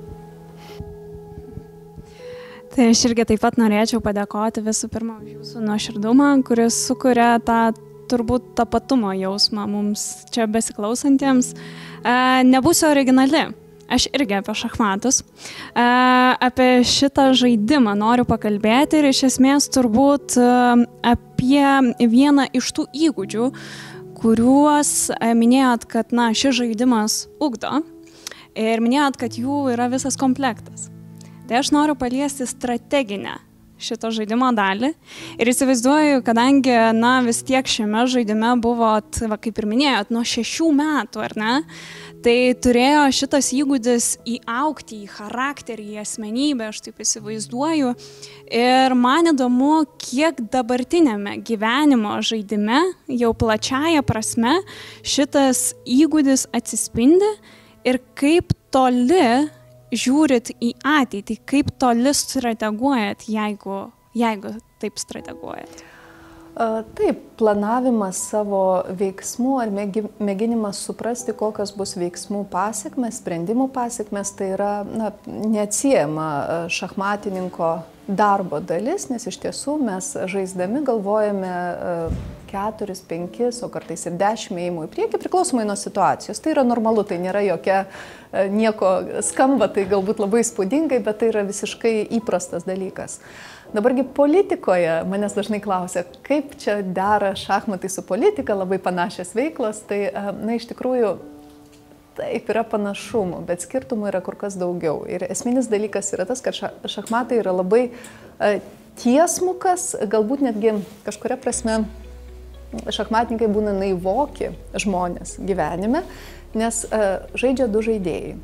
Tai aš irgi taip pat norėčiau padėkoti visų pirma už jūsų nuoširdumą, kuris sukuria tą turbūt tapatumo jausmą mums čia besiklausantiems. Nebūsiu originali. Aš irgi apie šachmatus, apie šitą žaidimą noriu pakalbėti ir iš esmės turbūt apie vieną iš tų įgūdžių, kuriuos minėjot, kad šis žaidimas ugdo ir minėjot, kad jų yra visas komplektas. Tai aš noriu paliesti strateginę šito žaidimo dalį ir įsivaizduoju, kadangi vis tiek šiame žaidime buvot, kaip ir minėjot, nuo 6 metų, ar ne? Tai turėjo šitas įgūdis įaugti į charakterį, į asmenybę, aš taip įsivaizduoju. Ir man įdomu, kiek dabartinėme gyvenimo žaidime, jau plačiaja prasme, šitas įgūdis atsispindi ir kaip toli žiūrit į ateitį, kaip toli strateguojat, jeigu taip strateguojat. Taip, planavimas savo veiksmų ar mėginimas suprasti, kokios bus veiksmų pasiekmes, sprendimų pasiekmes, tai yra neatsiejama šachmatininko darbo dalis, nes iš tiesų mes žaisdami galvojame 4, 5, o kartais ir 10 ėjimų į priekį, priklausomai nuo situacijos. Tai yra normalu, tai nėra nieko skamba, tai galbūt labai įspūdingai, bet tai yra visiškai įprastas dalykas. Dabargi politikoje manęs dažnai klausia, kaip čia dera šachmatai su politika, labai panašios veiklos, tai iš tikrųjų taip yra panašumų, bet skirtumų yra kur kas daugiau. Ir esminis dalykas yra tas, kad šachmatai yra labai tiesmukas, galbūt netgi kažkuria prasme šachmatininkai būna naivoki žmonės gyvenime, nes žaidžia 2 žaidėjai.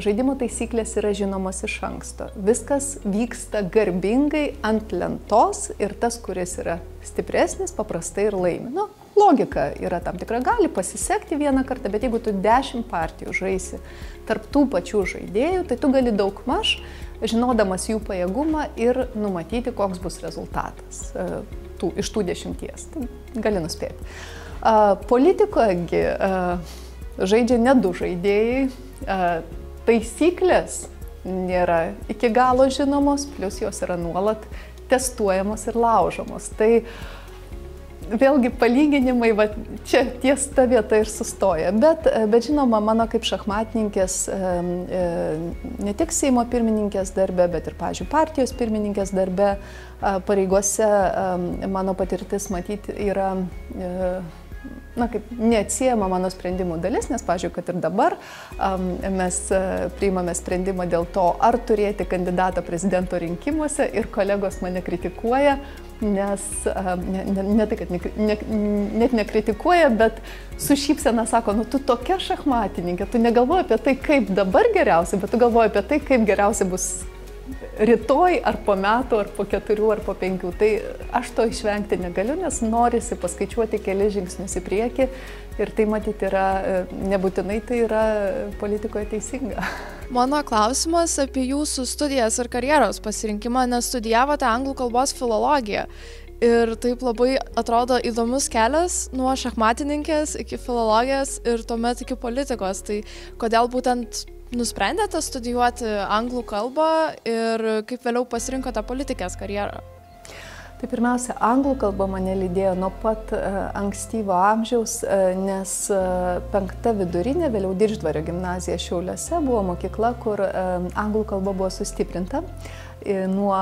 Žaidimo taisyklės yra žinomos iš anksto. Viskas vyksta garbingai ant lentos ir tas, kuris yra stipresnis, paprastai ir laimi. Logika yra tam tikra, gali pasisekti vieną kartą, bet jeigu tu 10 partijų žaisi tarp tų pačių žaidėjų, tai tu gali daugmaž, žinodamas jų pajėgumą ir numatyti, koks bus rezultatas iš tų 10. Tai gali nuspėti. Politikoje žaidžia ne 2 žaidėjai, taisyklės nėra iki galo žinomos, plus jos yra nuolat testuojamos ir laužomos. Tai vėlgi palyginimai, čia ties ta vieta ir sustoja. Bet žinoma, mano kaip šachmatininkės, ne tik Seimo pirmininkės darbe, bet ir, pavyzdžiui, partijos pirmininkės darbe, pareigose mano patirtis matyti yra kaip neatsiejama mano sprendimų dalis, nes, pavyzdžiui, kad ir dabar mes priimame sprendimą dėl to, ar turėti kandidatą prezidento rinkimuose ir kolegos mane kritikuoja, nes ne tai, kad net nekritikuoja, bet su šypsena sako, tu tokia šachmatininkė, tu negalvoji apie tai, kaip dabar geriausia, bet tu galvoji apie tai, kaip geriausia bus rytoj, ar po metų, ar po 4, ar po 5. Tai aš to išvengti negaliu, nes norisi paskaičiuoti kelias žingsnius į priekį ir tai matyti yra, nebūtinai tai yra politikoje teisinga. Mano klausimas apie jūsų studijas ir karjeros pasirinkimą, nes studijavote anglų kalbos filologiją. Ir taip labai atrodo įdomus kelias nuo šachmatininkės iki filologijos ir tuomet iki politikos. Tai kodėl būtent nusprendėte studijuoti anglų kalbą ir kaip vėliau pasirinkote politikės karjerą? Tai pirmiausia, anglų kalba mane lydėjo nuo pat ankstyvo amžiaus, nes 5 vidurinė, vėliau Dirždvario gimnazija Šiauliuose buvo mokykla, kur anglų kalba buvo sustiprinta. nuo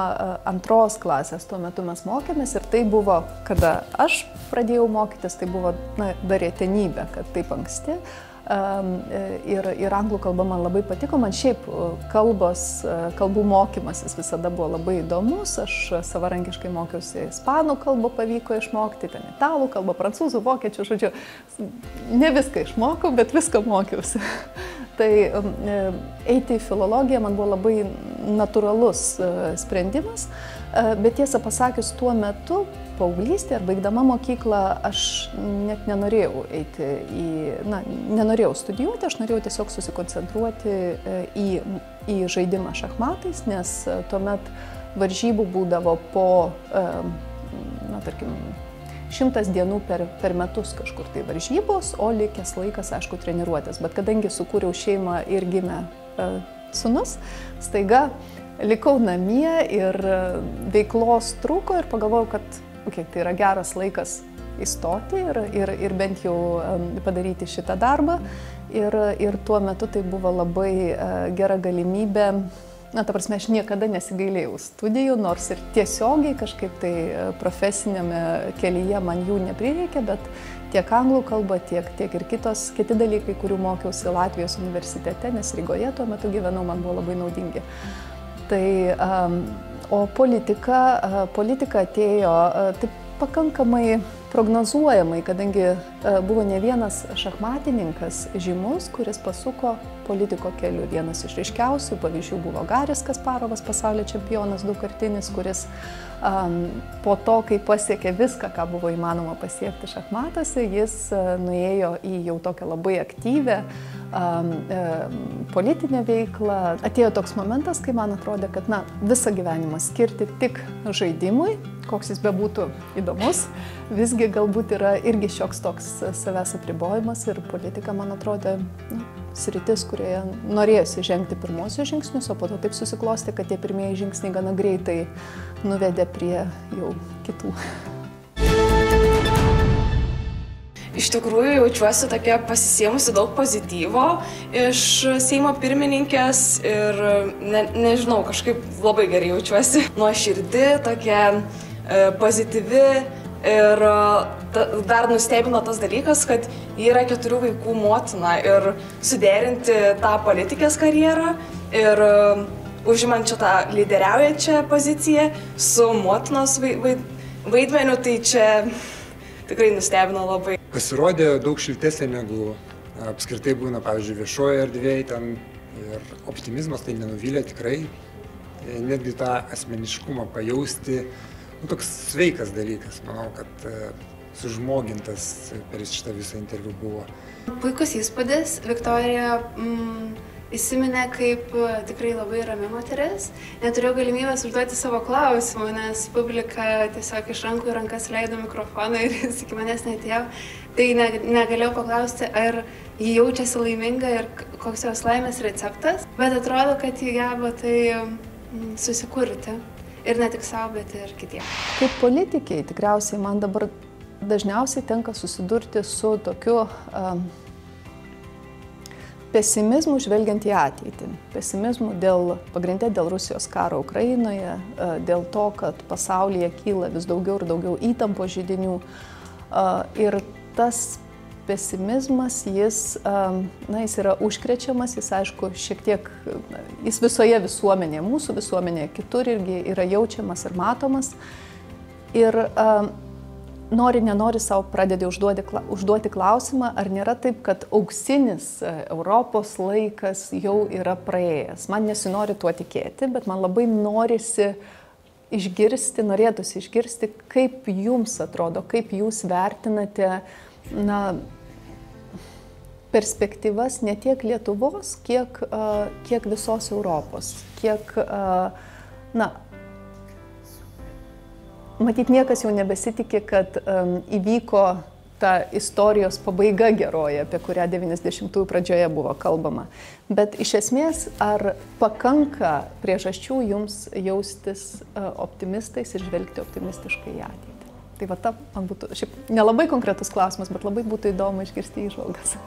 2 klasės tuo metu mes mokėmės ir tai buvo, kada aš pradėjau mokytis, tai buvo dar retenybė, kad taip anksti. Ir anglų kalba man labai patiko, man šiaip kalbų mokymasis visada buvo labai įdomus, aš savarankiškai mokiausi ispanų kalbą, pavyko išmokti, ten italų kalbą, prancūzų, vokiečių, žodžiu, ne viską išmokau, bet viską mokiausi. Tai eiti į filologiją man buvo labai natūralus sprendimas, bet tiesą pasakius, tuo metu, paauglystėje ar baigdama mokyklą, aš net nenorėjau nenorėjau studijuoti, aš norėjau tiesiog susikoncentruoti į žaidimą šachmatais, nes tuomet varžybų būdavo po, tarkim, 100 dienų per metus kažkur tai varžybos, o likęs laikas, aišku, treniruotės. Bet kadangi sukūriau šeimą ir gimė sūnus, staiga likau namie ir veiklos trūko ir pagalvojau, kad tai yra geras laikas įstoti ir bent jau padaryti šitą darbą. Ir tuo metu tai buvo labai gera galimybė. Ta prasme, aš niekada nesigailėjau studijų, nors ir tiesiogiai kažkaip tai profesinėme kelyje man jų neprireikė, bet tiek anglų kalba, tiek ir kiti dalykai, kurių mokiausi Latvijos universitete, nes Rygoje tuo metu gyvenau, man buvo labai naudingi. O politika atėjo taip pakankamai prognozuojamai, kadangi buvo ne vienas šachmatininkas žymus, kuris pasuko politiko keliu. Vienas iš ryškiausių pavyzdžių buvo Garis Kasparovas, pasaulio čempionas daugkartinis, kuris po to, kai pasiekė viską, ką buvo įmanoma pasiekti šachmatuose, jis nuėjo į jau tokią labai aktyvę politinę veiklą. Atėjo toks momentas, kai man atrodė, kad visą gyvenimą skirti tik žaidimui, koks jis bebūtų įdomus, visgi galbūt yra irgi šioks toks savęs apribojimas ir politika, man atrodė, sritis, kurioje norėjosi žengti pirmosius žingsnius, o po to taip susiklosti, kad tie pirmieji žingsniai gana greitai nuvedė prie jau kitų. Iš tikrųjų, jaučiuosi tokia pasisėmusi daug pozityvo iš Seimo pirmininkės ir nežinau, kažkaip labai gerai jaučiuosi. Nuoširdi, tokia pozityvi ir dar nustebino tas dalykas, kad ji yra 4 vaikų motina ir suderinti tą politikės karjerą ir užimančią tą lyderiaujančią poziciją su motinos vaidmeniu, tai čia tikrai nustebino labai. Pasirodė daug šiltesnė negu apskritai būna, pavyzdžiui, viešoje erdvėje ten ir optimizmas tai nenuvylė tikrai. Netgi tą asmeniškumą pajausti, toks sveikas dalykas, manau, kad sužmogintas per šitą visą interviu buvo. Puikus įspūdis, Viktorija įsiminė kaip tikrai labai rami moteris. Neturėjau galimybės užduoti savo klausimų, nes publika tiesiog iš rankų į rankas leido mikrofoną ir jis iki manęs neatėjo. Tai negalėjau paklausti, ar ji jaučiasi laiminga ir koks jos laimės receptas, bet atrodo, kad ji geba tai susikurti. Ir ne tik savo, bet ir kitiems. Kaip politikiai, tikriausiai man dabar dažniausiai tenka susidurti su tokiu pesimizmu žvelgiant į ateitį. Pesimizmu pagrinde dėl Rusijos karo Ukrainoje, dėl to, kad pasaulyje kyla vis daugiau ir daugiau įtampos židinių. Ir tas pesimizmas, jis yra užkrečiamas, jis aišku šiek tiek, jis visoje visuomenėje, mūsų visuomenėje, kitur irgi yra jaučiamas ir matomas. Ir nenori savo pradedi užduoti klausimą, ar nėra taip, kad auksinis Europos laikas jau yra praėjęs. Man nesinori tuo tikėti, bet man labai norėtųsi išgirsti, kaip jums atrodo, kaip jūs vertinate perspektyvas ne tiek Lietuvos, kiek visos Europos, kiek, matyt, niekas jau nebesitikė, kad įvyko ta istorijos pabaiga geroji, apie kurią 90-ųjų pradžioje buvo kalbama. Bet iš esmės, ar pakanka priežasčių jums jaustis optimistais ir žvelgti optimistiškai į ateitį? Tai man būtų šiaip nelabai konkretus klausimas, bet labai būtų įdomu išgirsti įžvalgas.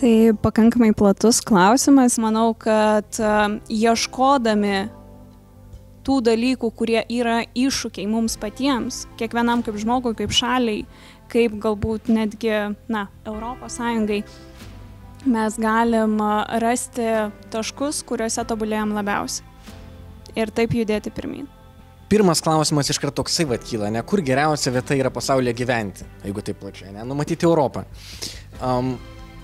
Tai pakankamai platus klausimas. Manau, kad ieškodami tų dalykų, kurie yra iššūkiai mums patiems, kiekvienam kaip žmogui, kaip šaliai, kaip galbūt netgi, Europos Sąjungai, mes galim rasti taškus, kuriuose tobulėjom labiausiai. Ir taip judėti pirmin. Pirmas klausimas iš karto toksai kyla, kur geriausia vieta yra pasaulyje gyventi, jeigu taip plačiai, numatyti Europą.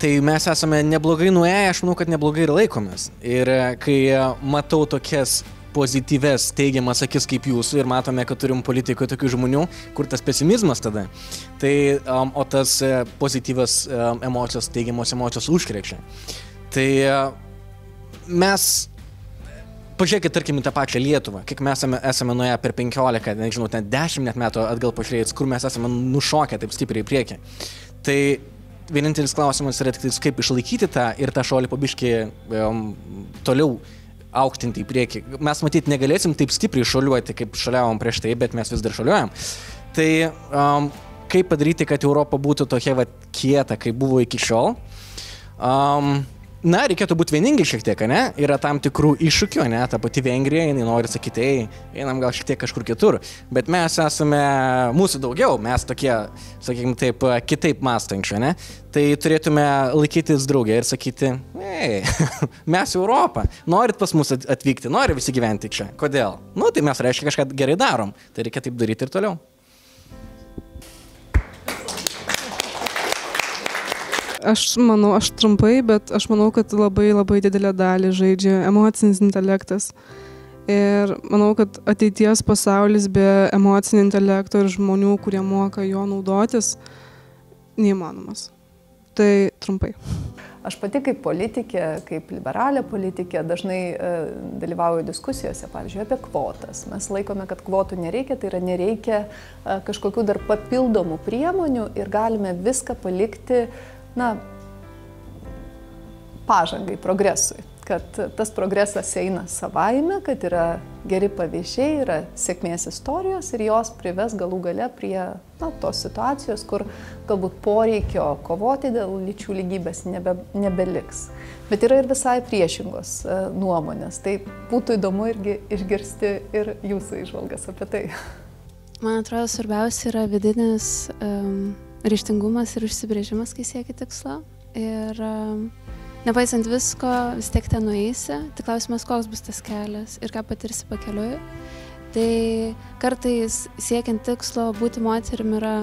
Tai mes esame neblogai nuėję, aš manau, kad neblogai ir laikomės. Ir kai matau tokias pozityves, teigiamas akis kaip jūsų ir matome, kad turim politikoje tokių žmonių, kur tas pesimizmas tada, tai, o tas pozityvas emocijos, teigiamos emocijos užkrečia. Tai mes, pažiūrėkit, tarkim, tą pačią Lietuvą, kiek mes esame nuėję per 15, nežinau, 10 net metų atgal pažiūrėjus, kur mes esame nušokę taip stipriai į priekį. Tai vienintelis klausimas yra tik kaip išlaikyti tą ir tą šuolį po biškį toliau aukštinti į priekį. Mes matyt negalėsim taip stipriai šuoliuoti, kaip šuoliavom prieš tai, bet mes vis dar šuoliuojam. Tai kaip padaryti, kad Europa būtų tokia kieta, kaip buvo iki šiol? Reikėtų būti vieningi šiek tiek, ne? Yra tam tikrų iššūkių, ne? Ta pati Vengrija, jinai nori sakyti, einam gal šiek tiek kažkur kitur. Bet mes esame, mūsų daugiau, mes tokie, sakykime taip, kitaip mąstančių, ne? Tai turėtume laikytis draugė ir sakyti, mes Europą, norit pas mus atvykti, nori visi gyventi čia. Kodėl? Tai mes reiškia kažką gerai darom. Tai reikia taip daryti ir toliau. Aš trumpai, bet aš manau, kad labai didelę dalį žaidžia emocinis intelektas. Ir manau, kad ateities pasaulis be emocinio intelekto ir žmonių, kurie moka jo naudotis, neįmanomas. Tai trumpai. Aš pati kaip politikė, kaip liberalė politikė, dažnai dalyvauju diskusijose, pavyzdžiui, apie kvotas. Mes laikome, kad kvotų nereikia, tai yra nereikia kažkokių dar papildomų priemonių ir galime viską palikti pažangai, progresui, kad tas progresas eina savaime, kad yra geri pavyzdžiai, yra sėkmės istorijos ir jos prives galų gale prie tos situacijos, kur galbūt poreikio kovoti dėl lyčių lygybės nebeliks. Bet yra ir visai priešingos nuomonės, tai būtų įdomu irgi išgirsti ir jūsų įžvalgas apie tai. Man atrodo, svarbiausia yra vidinis ryžtingumas ir užsibrėžimas, kai sieki tikslo. Ir nepaisant visko, vis tiek ten nueisi. Tik klausimas, koks bus tas kelias ir ką patirsi pakeliui. Tai kartais siekiant tikslo būti moterim yra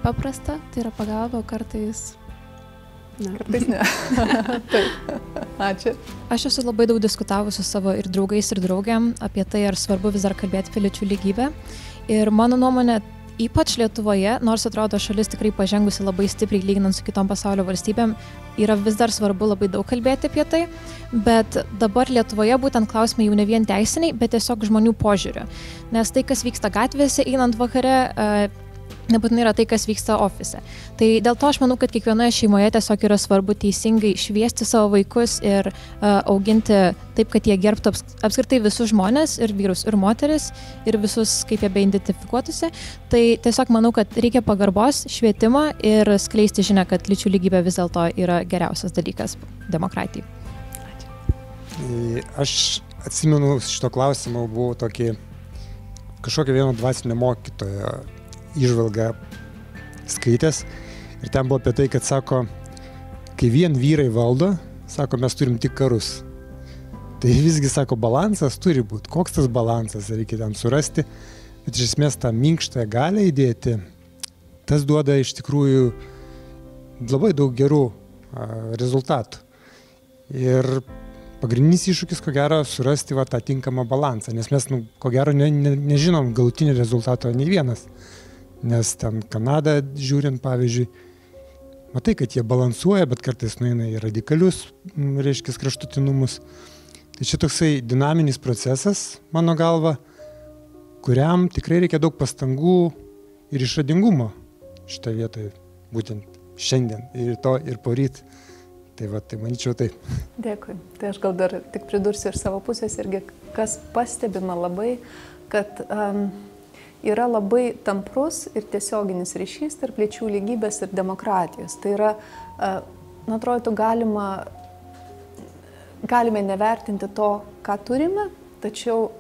paprasta, tai yra pagalba, o kartais ne. Kartais ne. Taip. Ačiū. Aš esu labai daug diskutavusi su savo ir draugais ir draugiam apie tai, ar svarbu vis dar kalbėti apie lyčių lygybę. Ir mano nuomonė, ypač Lietuvoje, nors atrodo šalis tikrai pažengusi labai stipriai lyginant su kitom pasaulio valstybėm, yra vis dar svarbu labai daug kalbėti apie tai, bet dabar Lietuvoje būtent klausimai jau ne vien teisiniai, bet tiesiog žmonių požiūriu. Nes tai, kas vyksta gatvėse, einant vakare, nebūtinai yra tai, kas vyksta ofise. Tai dėl to aš manau, kad kiekvienoje šeimoje tiesiog yra svarbu teisingai šviesti savo vaikus ir auginti taip, kad jie gerbtų apskritai visus žmonės, ir vyrus, ir moteris, ir visus, kaip jie beidentifikuotųsi. Tai tiesiog manau, kad reikia pagarbos, švietimą ir skleisti žinią, kad lyčių lygybė vis dėlto yra geriausias dalykas demokratijai. Aš atsimenu šito klausimo, buvau kažkokią vieno dvasinio mokytojo įžvalgą skaitęs ir ten buvo apie tai, kad sako, kai vien vyrai valdo, sako, mes turim tik karus. Tai visgi, sako, balansas turi būti. Koks tas balansas, reikia ten surasti, bet iš esmės tą minkštąją galią įdėti, tas duoda iš tikrųjų labai daug gerų rezultatų. Ir pagrindinis iššūkis, ko gero, surasti tą tinkamą balansą, nes mes, ko gero, nežinom galutinį rezultatą nei vienas. Nes ten Kanadą žiūrint, pavyzdžiui, matai, kad jie balansuoja, bet kartais nueina į radikalius, reiškia, kraštutinumus. Tai čia toksai dinaminis procesas, mano galva, kuriam tikrai reikia daug pastangų ir išradingumo šitą vietą, būtent šiandien, ir to, ir poryt. Tai manyčiau taip. Dėkui. Tai aš gal dar tik pridursiu iš savo pusės irgi, kas pastebima labai, kad yra labai tamprus ir tiesioginis ryšys tarp lyčių lygybės ir demokratijos. Tai yra, atrodo, galime nevertinti to, ką turime, tačiau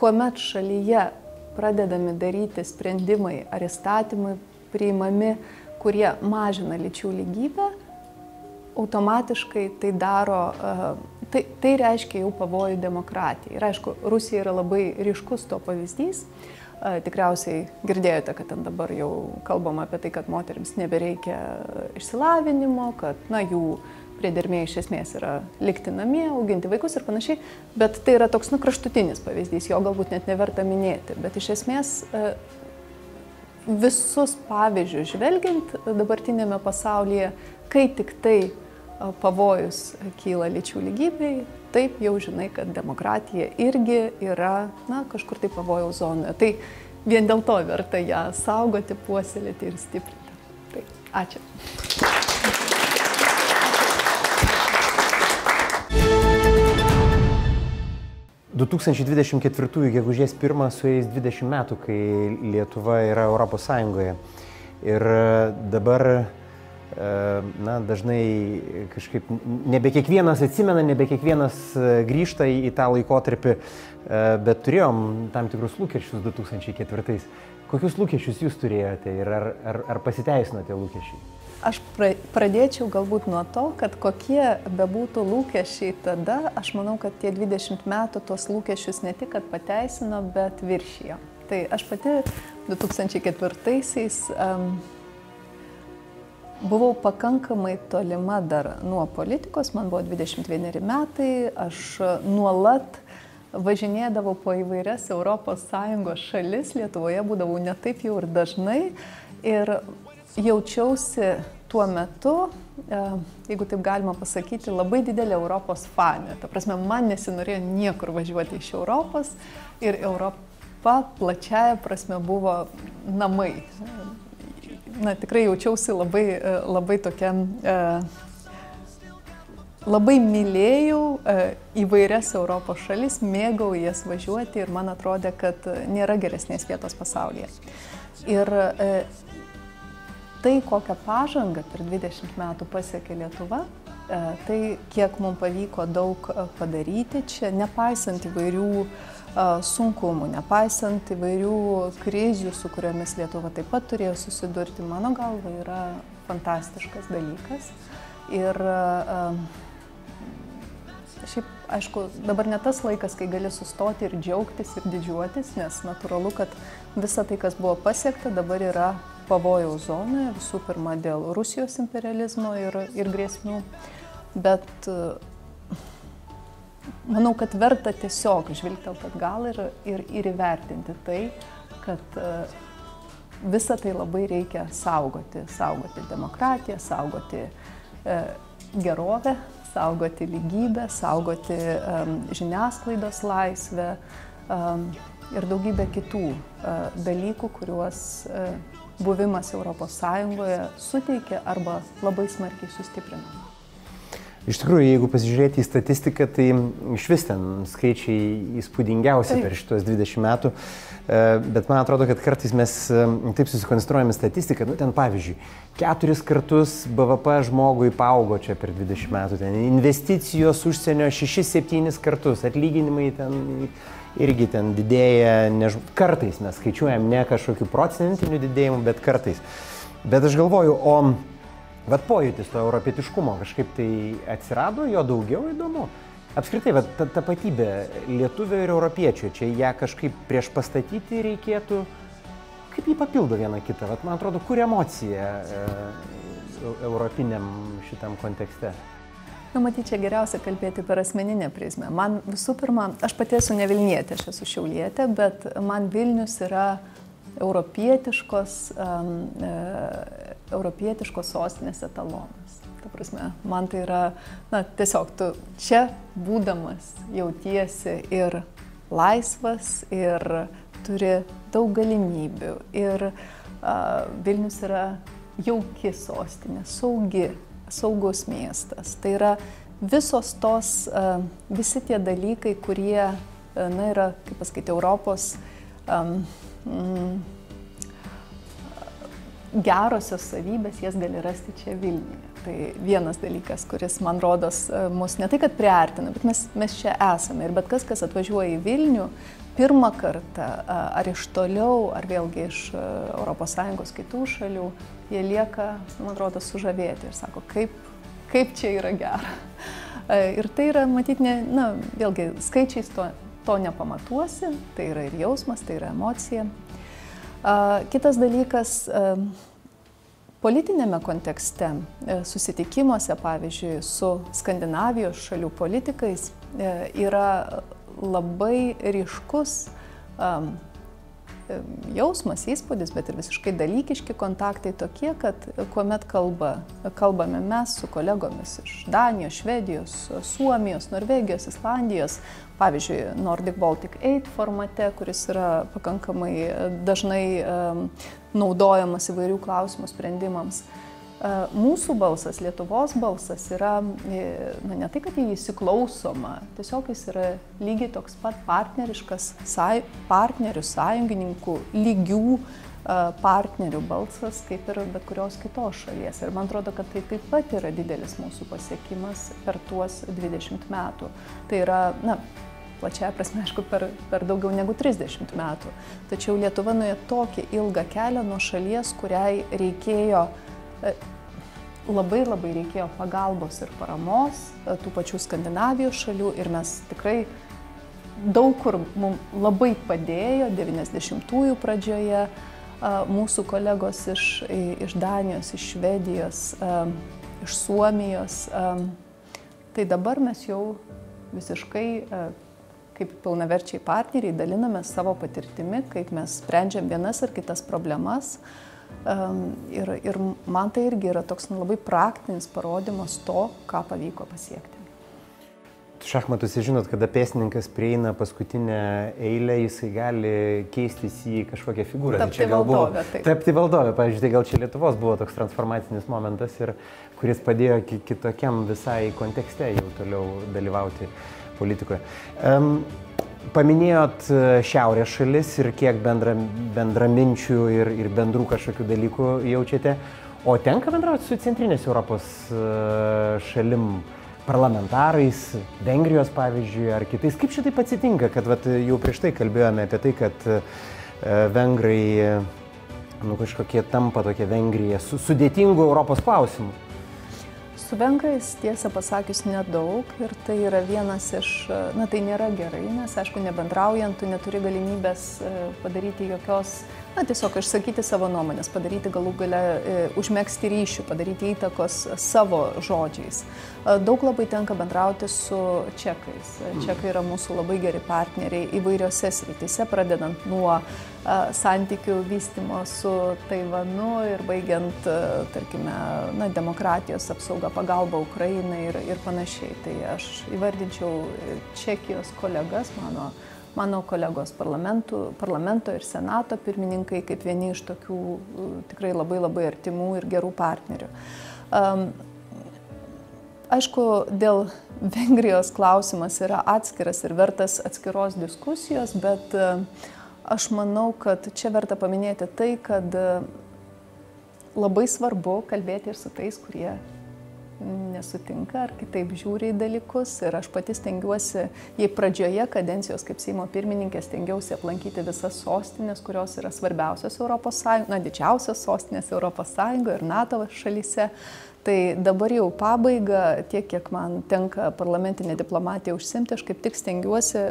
kuomet šalyje pradedami daryti sprendimai ar įstatymai priimami, kurie mažina lyčių lygybę, automatiškai tai daro, tai reiškia jau pavojų demokratijai. Ir aišku, Rusija yra labai ryškus to pavyzdys. Tikriausiai girdėjote, kad ten dabar jau kalbama apie tai, kad moterims nebereikia išsilavinimo, kad jų priedermė iš esmės yra likti namie, auginti vaikus ir panašiai, bet tai yra toks kraštutinis pavyzdys, jo galbūt net neverta minėti, bet iš esmės visus pavyzdžius žvelgiant dabartinėme pasaulyje, kai tik tai pavojus kyla lyčių lygybei, taip jau žinai, kad demokratija irgi yra kažkur tai pavojaus zonoje. Tai vien dėl to verta ją saugoti, puoselėti ir stiprinti. Tai ačiū. – 2024 gegužės 1 sueis 20 metų, kai Lietuva yra Europos Sąjungoje. Ir dabar dažnai kažkaip nebe kiekvienas atsimena, nebe kiekvienas grįžta į tą laikotarpį, bet turėjom tam tikrus lūkesčius 2004. Kokius lūkesčius jūs turėjote ir ar pasiteisino tie lūkesčiai? Aš pradėčiau galbūt nuo to, kad kokie bebūtų lūkesčiai tada, aš manau, kad tie 20 metų tos lūkesčius ne tik, kad pateisino, bet viršijo. Tai aš pati 2004-aisiais buvau pakankamai tolima dar nuo politikos, man buvo 21 metai, aš nuolat važinėdavau po įvairias ES šalis, Lietuvoje būdavau ne taip jau ir dažnai ir jaučiausi tuo metu, jeigu taip galima pasakyti, labai didelė Europos fanė. Ta prasme, man nesinorėjo niekur važiuoti iš Europos ir Europa plačiaja prasme buvo namai. Tikrai jaučiausi labai tokia, labai mylėjau įvairias Europos šalis, mėgau jas važiuoti ir man atrodė, kad nėra geresnės vietos pasaulyje. Ir tai, kokią pažangą per 20 metų pasiekė Lietuva, tai kiek mums pavyko daug padaryti čia, nepaisant įvairių sunkumų, nepaisant įvairių krizių, su kuriomis Lietuva taip pat turėjo susidurti, mano galva yra fantastiškas dalykas. Ir šiaip, aišku, dabar ne tas laikas, kai gali sustoti ir džiaugtis ir didžiuotis, nes natūralu, kad visa tai, kas buvo pasiekta, dabar yra pavojaus zonoje, visų pirma dėl Rusijos imperializmo ir grėsmių, bet manau, kad verta tiesiog žvilgtelt atgal ir įvertinti tai, kad visą tai labai reikia saugoti. Saugoti demokratiją, saugoti gerovę, saugoti lygybę, saugoti žiniasklaidos laisvę ir daugybę kitų dalykų, kuriuos buvimas Europos Sąjungoje suteikia arba labai smarkiai sustiprina. Iš tikrųjų, jeigu pasižiūrėti į statistiką, tai iš vis ten skaičiai įspūdingiausi per šitos 20 metų, bet man atrodo, kad kartais mes taip susikonstruojame statistiką, ten pavyzdžiui, 4 kartus BVP žmogui paaugo čia per 20 metų, ten investicijos užsienio 6-7 kartus, atlyginimai ten irgi ten didėja, kartais mes skaičiuojam ne kažkokių procentinių didėjimų, bet kartais. Bet aš galvoju, vat pojūtis to europietiškumo kažkaip tai atsirado, jo daugiau įdomu. Apskritai, ta tapatybė lietuvio ir europiečio, čia ją kažkaip prieš pastatyti reikėtų, kaip jį papildo vieną kitą. Vat, man atrodo, kur emocija europiniam šitam kontekste? Matyt, čia geriausia kalbėti per asmeninę prizmę. Man visų pirma, aš pati esu ne Vilnietė, aš esu Šiaulietė, bet man Vilnius yra europietiškos sostinės etalonas. Ta prasme, man tai yra, tiesiog tu čia būdamas jautiesi ir laisvas, ir turi daug galimybių. Ir Vilnius yra jauki sostinė, saugus miestas. Tai yra visos tos, visi tie dalykai, kurie, yra, kaip pasakyti, Europos gerosios savybės, jas gali rasti čia Vilniuje. Tai vienas dalykas, kuris, man rodos, mus ne tai, kad priartina, bet mes čia esame. Ir bet kas atvažiuoja į Vilnių, pirmą kartą, ar iš toliau, ar vėlgi iš ES kitų šalių, jie lieka, man atrodo, sužavėti ir sako, kaip čia yra gera. Ir tai yra, matyti, vėlgi, skaičiais to nepamatuosi, tai yra ir jausmas, tai yra emocija. Kitas dalykas, politinėme kontekste, susitikimuose, pavyzdžiui, su Skandinavijos šalių politikais yra labai ryškus jausmas, įspūdis, bet ir visiškai dalykiški kontaktai tokie, kad kuomet kalbame mes su kolegomis iš Danijos, Švedijos, Suomijos, Norvegijos, Islandijos, pavyzdžiui, Nordic Baltic 8 formate, kuris yra pakankamai dažnai naudojamas įvairių klausimų sprendimams. Mūsų balsas, Lietuvos balsas yra, ne tai, kad jį įsiklausoma, tiesiog jis yra lygiai toks pat partneriškas, partnerių, sąjungininkų, lygių partnerių balsas, kaip ir bet kurios kitos šalies. Ir man atrodo, kad tai taip pat yra didelis mūsų pasiekimas per tuos 20 metų. Tai yra, plačiaja prasme, aišku, per daugiau negu 30 metų. Tačiau Lietuva nuėjo tokį ilgą kelią nuo šalies, kuriai reikėjo labai reikėjo pagalbos ir paramos tų pačių Skandinavijos šalių ir mes tikrai daug kur mums labai padėjo 90-ųjų pradžioje mūsų kolegos iš Danijos, iš Švedijos, iš Suomijos. Tai dabar mes jau visiškai kaip pilnaverčiai partneriai daliname savo patirtimi, kaip mes sprendžiam vienas ar kitas problemas. Ir man tai irgi yra toks labai praktinis parodymas to, ką pavyko pasiekti. Šachmatuose žinot, kada pėstininkas prieina paskutinę eilę, jisai gali keistis į kažkokią figūrą. Tapti valdovę. Pavyzdžiui, tai gal čia Lietuvos buvo toks transformacinis momentas, kuris padėjo kitokiam visai kontekste jau toliau dalyvauti politikoje. Paminėjot šiaurės šalis ir kiek bendraminčių ir bendrų kažkokių dalykų jaučiate, o tenka bendrauti su centrinės Europos šalim parlamentarais, Vengrijos pavyzdžiui, ar kitais. Kaip šitaip atsitinka, kad jau prieš tai kalbėjome apie tai, kad vengrai kažkokie tampa tokia Vengrija su sudėtingu Europos klausimu? Su vengrais, tiesą pasakius, nedaug ir tai yra vienas iš, tai nėra gerai, nes, aišku, nebendraujant, tu neturi galimybės padaryti jokios, tiesiog išsakyti savo nuomonės, padaryti galų gale, užmegzti ryšių, padaryti įtakos savo žodžiais. Daug labai tenka bendrauti su čekais. Čekai yra mūsų labai geri partneriai įvairiose srityse, pradedant nuo santykių vystymo su Taivanu ir baigiant, tarkime, demokratijos apsauga, pagalba Ukrainai ir panašiai. Tai aš įvardinčiau Čekijos kolegas, mano kolegos parlamento ir senato pirmininkai kaip vieni iš tokių tikrai labai artimų ir gerų partnerių. Aišku, dėl Vengrijos klausimas yra atskiras ir vertas atskiros diskusijos, bet aš manau, kad čia verta paminėti tai, kad labai svarbu kalbėti ir su tais, kurie nesutinka ar kitaip žiūri į dalykus. Ir aš pati stengiuosi, jei pradžioje kadencijos kaip Seimo pirmininkė stengiausi aplankyti visas sostinės, kurios yra svarbiausios Europos Sąjungoje, didžiausios sostinės Europos Sąjungoje ir NATO šalyse. Tai dabar jau pabaiga, tiek kiek man tenka parlamentinė diplomatija užsimti, aš kaip tik stengiuosi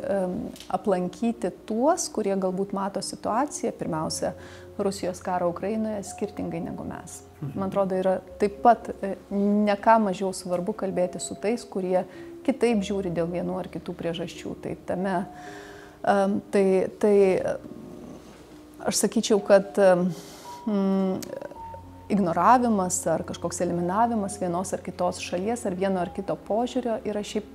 aplankyti tuos, kurie galbūt mato situaciją, pirmiausia, Rusijos karą Ukrainoje skirtingai negu mes. Man atrodo, yra taip pat ne ką mažiau svarbu kalbėti su tais, kurie kitaip žiūri dėl vienų ar kitų priežasčių. Tai aš sakyčiau, kad ignoravimas ar kažkoks eliminavimas vienos ar kitos šalies ar vieno ar kito požiūrio yra šiaip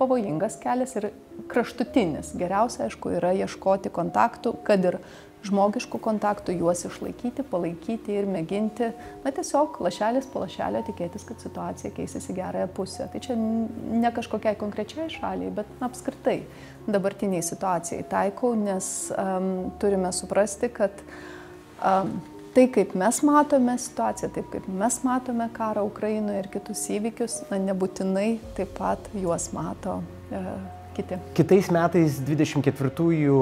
pavojingas kelias ir kraštutinis. Geriausia, aišku, yra ieškoti kontaktų, kad ir žmogiškų kontaktų, juos išlaikyti, palaikyti ir mėginti, tiesiog lašelis po lašelio tikėtis, kad situacija keisis į gerąją pusę. Tai čia ne kažkokiai konkrečiai šaliai, bet apskritai dabartiniai situacijai taikau, nes turime suprasti, kad tai, kaip mes matome situaciją, taip kaip mes matome karą Ukrainoje ir kitus įvykius, nebūtinai taip pat juos mato Kitais metais 24-ųjų,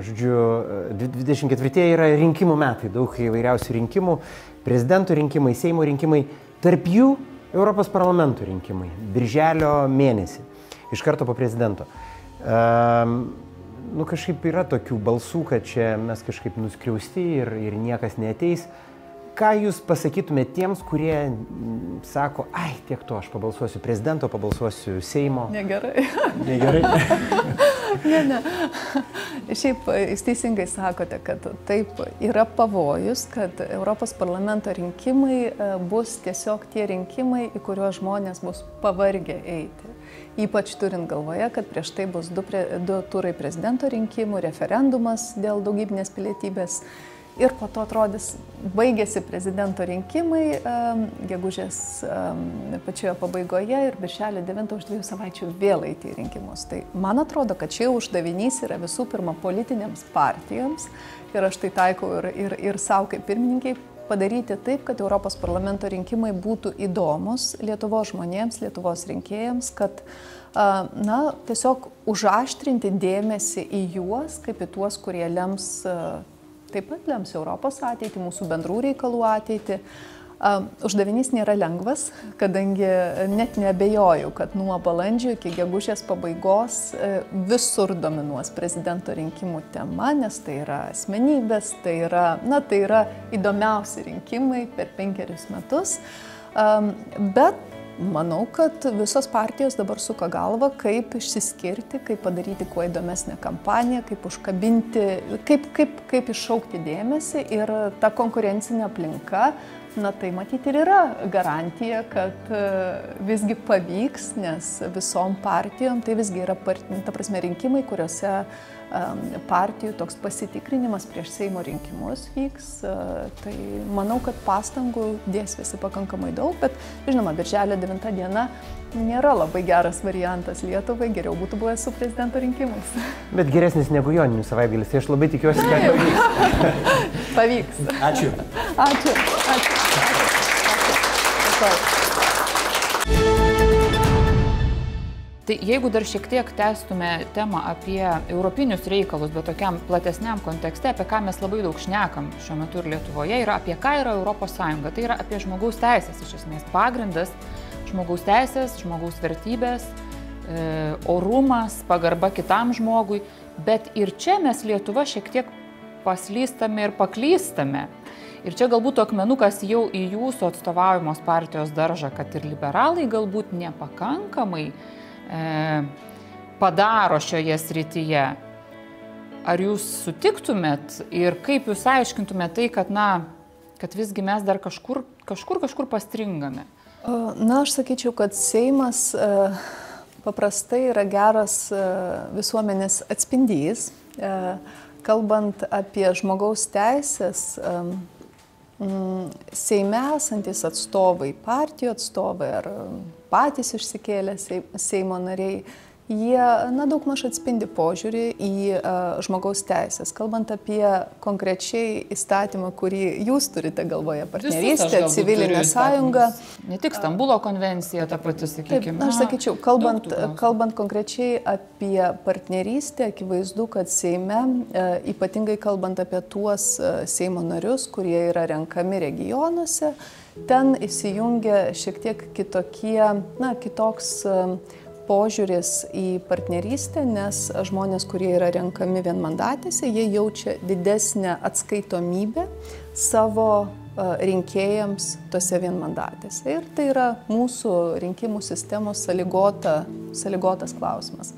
žodžiu, 24-ieji yra rinkimų metai, daug įvairiausių rinkimų, prezidento rinkimai, Seimo rinkimai, tarp jų Europos parlamento rinkimai, birželio mėnesį, iš karto po prezidento. Kažkaip yra tokių balsų, kad čia mes kažkaip nuskriausti ir niekas neateis. Ką jūs pasakytumėte tiems, kurie sako, tiek to, aš pabalsuosiu prezidento, pabalsuosiu Seimo? Negerai. Negerai? Ne. Šiaip jūs teisingai sakote, kad taip yra pavojus, kad Europos parlamento rinkimai bus tiesiog tie rinkimai, į kuriuos žmonės bus pavargę eiti. Ypač turint galvoje, kad prieš tai bus du turai prezidento rinkimų, referendumas dėl daugybinės pilietybės. Ir po to atrodys, baigėsi prezidento rinkimai gegužės pačioje pabaigoje ir birželio 9 už 2 savaičių vėl eiti į rinkimus. Tai man atrodo, kad čia uždavinys yra visų pirma politinėms partijoms ir aš tai taikau ir savo kaip pirmininkai padaryti taip, kad Europos parlamento rinkimai būtų įdomus Lietuvos žmonėms, Lietuvos rinkėjams, kad tiesiog užaštrinti dėmesį į juos, kaip į tuos, kurie taip pat lems Europos ateitį, mūsų bendrų reikalų ateitį. Uždavinys nėra lengvas, kadangi net neabejoju, kad nuo balandžio iki gegužės pabaigos visur dominuos prezidento rinkimų tema, nes tai yra asmenybės, tai yra įdomiausi rinkimai per 5 metus. Bet manau, kad visos partijos dabar suka galvą, kaip išsiskirti, kaip padaryti kuo įdomesnę kampaniją, kaip užkabinti, kaip iššaukti dėmesį ir ta konkurencinė aplinka, tai matyti ir yra garantija, kad visgi pavyks, nes visom partijom tai visgi yra, rinkimai, kuriuose partijų toks pasitikrinimas prieš Seimo rinkimus vyks. Tai manau, kad pastangų dės visi pakankamai daug, bet žinoma, birželio 9 diena nėra labai geras variantas Lietuvai, geriau būtų buvęs su prezidento rinkimais. Bet geresnis negu joninių savaitgalis, tai aš labai tikiuosi, kad pavyks. Pavyks. Ačiū. Ačiū. Tai jeigu dar šiek tiek tęstume temą apie europinius reikalus, bet tokiam platesniam kontekste, apie ką mes labai daug šnekam šiuo metu ir Lietuvoje, yra apie ką yra Europos Sąjunga. Tai yra apie žmogaus teisės, iš esmės pagrindas, žmogaus teisės, žmogaus vertybės, orumas, pagarba kitam žmogui, bet ir čia mes Lietuva šiek tiek paslystame ir paklystame. Ir čia galbūt akmenukas jau į jūsų atstovaujamos partijos daržą, kad ir liberalai galbūt nepakankamai padaro šioje srityje. Ar jūs sutiktumėt ir kaip jūs aiškintumėt tai, kad visgi mes dar kažkur pastringame? Aš sakyčiau, kad Seimas paprastai yra geras visuomenės atspindys. Kalbant apie žmogaus teisės, Seime esantis atstovai, partijų atstovai ar patys išsikėlę Seimo nariai, jie daugmaž atspindi požiūrį į žmogaus teisės. Kalbant apie konkrečiai įstatymą, kurį jūs turite galvoje, partnerystę, civilinę sąjungą. Ne tik Stambulo konvencija, ta pati, sakykime. Aš sakyčiau, kalbant konkrečiai apie partnerystę, akivaizdu, kad Seime, ypatingai kalbant apie tuos Seimo narius, kurie yra renkami regionuose, ten įsijungia šiek tiek kitoks požiūris į partnerystę, nes žmonės, kurie yra renkami vienmandatėse, jie jaučia didesnę atskaitomybę savo rinkėjams tose vienmandatėse. Ir tai yra mūsų rinkimų sistemos sąlygotas klausimas.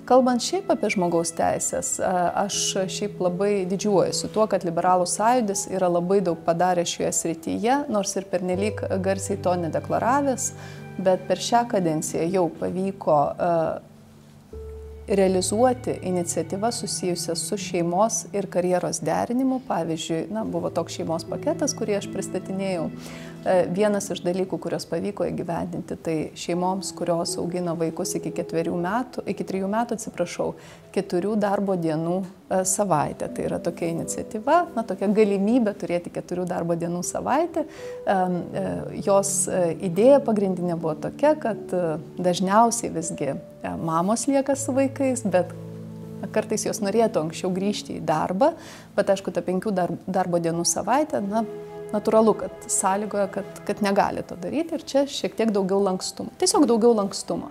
Kalbant šiaip apie žmogaus teisės, aš šiaip labai didžiuojuosi tuo, kad Liberalų sąjūdis yra labai daug padarę šioje srityje, nors ir pernelyg garsiai to nedeklaravęs, bet per šią kadenciją jau pavyko realizuoti iniciatyvas susijusias su šeimos ir karjeros derinimu. Pavyzdžiui, buvo toks šeimos paketas, kurį aš pristatinėjau. Vienas iš dalykų, kurios pavyko įgyvendinti, tai šeimoms, kurios augina vaikus iki 3 metų, 4 darbo dienų savaitę. Tai yra tokia iniciatyva, tokia galimybė turėti 4 darbo dienų savaitę. Jos idėja pagrindinė buvo tokia, kad dažniausiai visgi mamos lieka su vaikais, bet kartais jos norėtų anksčiau grįžti į darbą, bet aišku, ta 5 darbo dienų savaitė, natūralu, kad sąlygoja, kad negali to daryti ir čia šiek tiek daugiau lankstumo. Tiesiog daugiau lankstumo.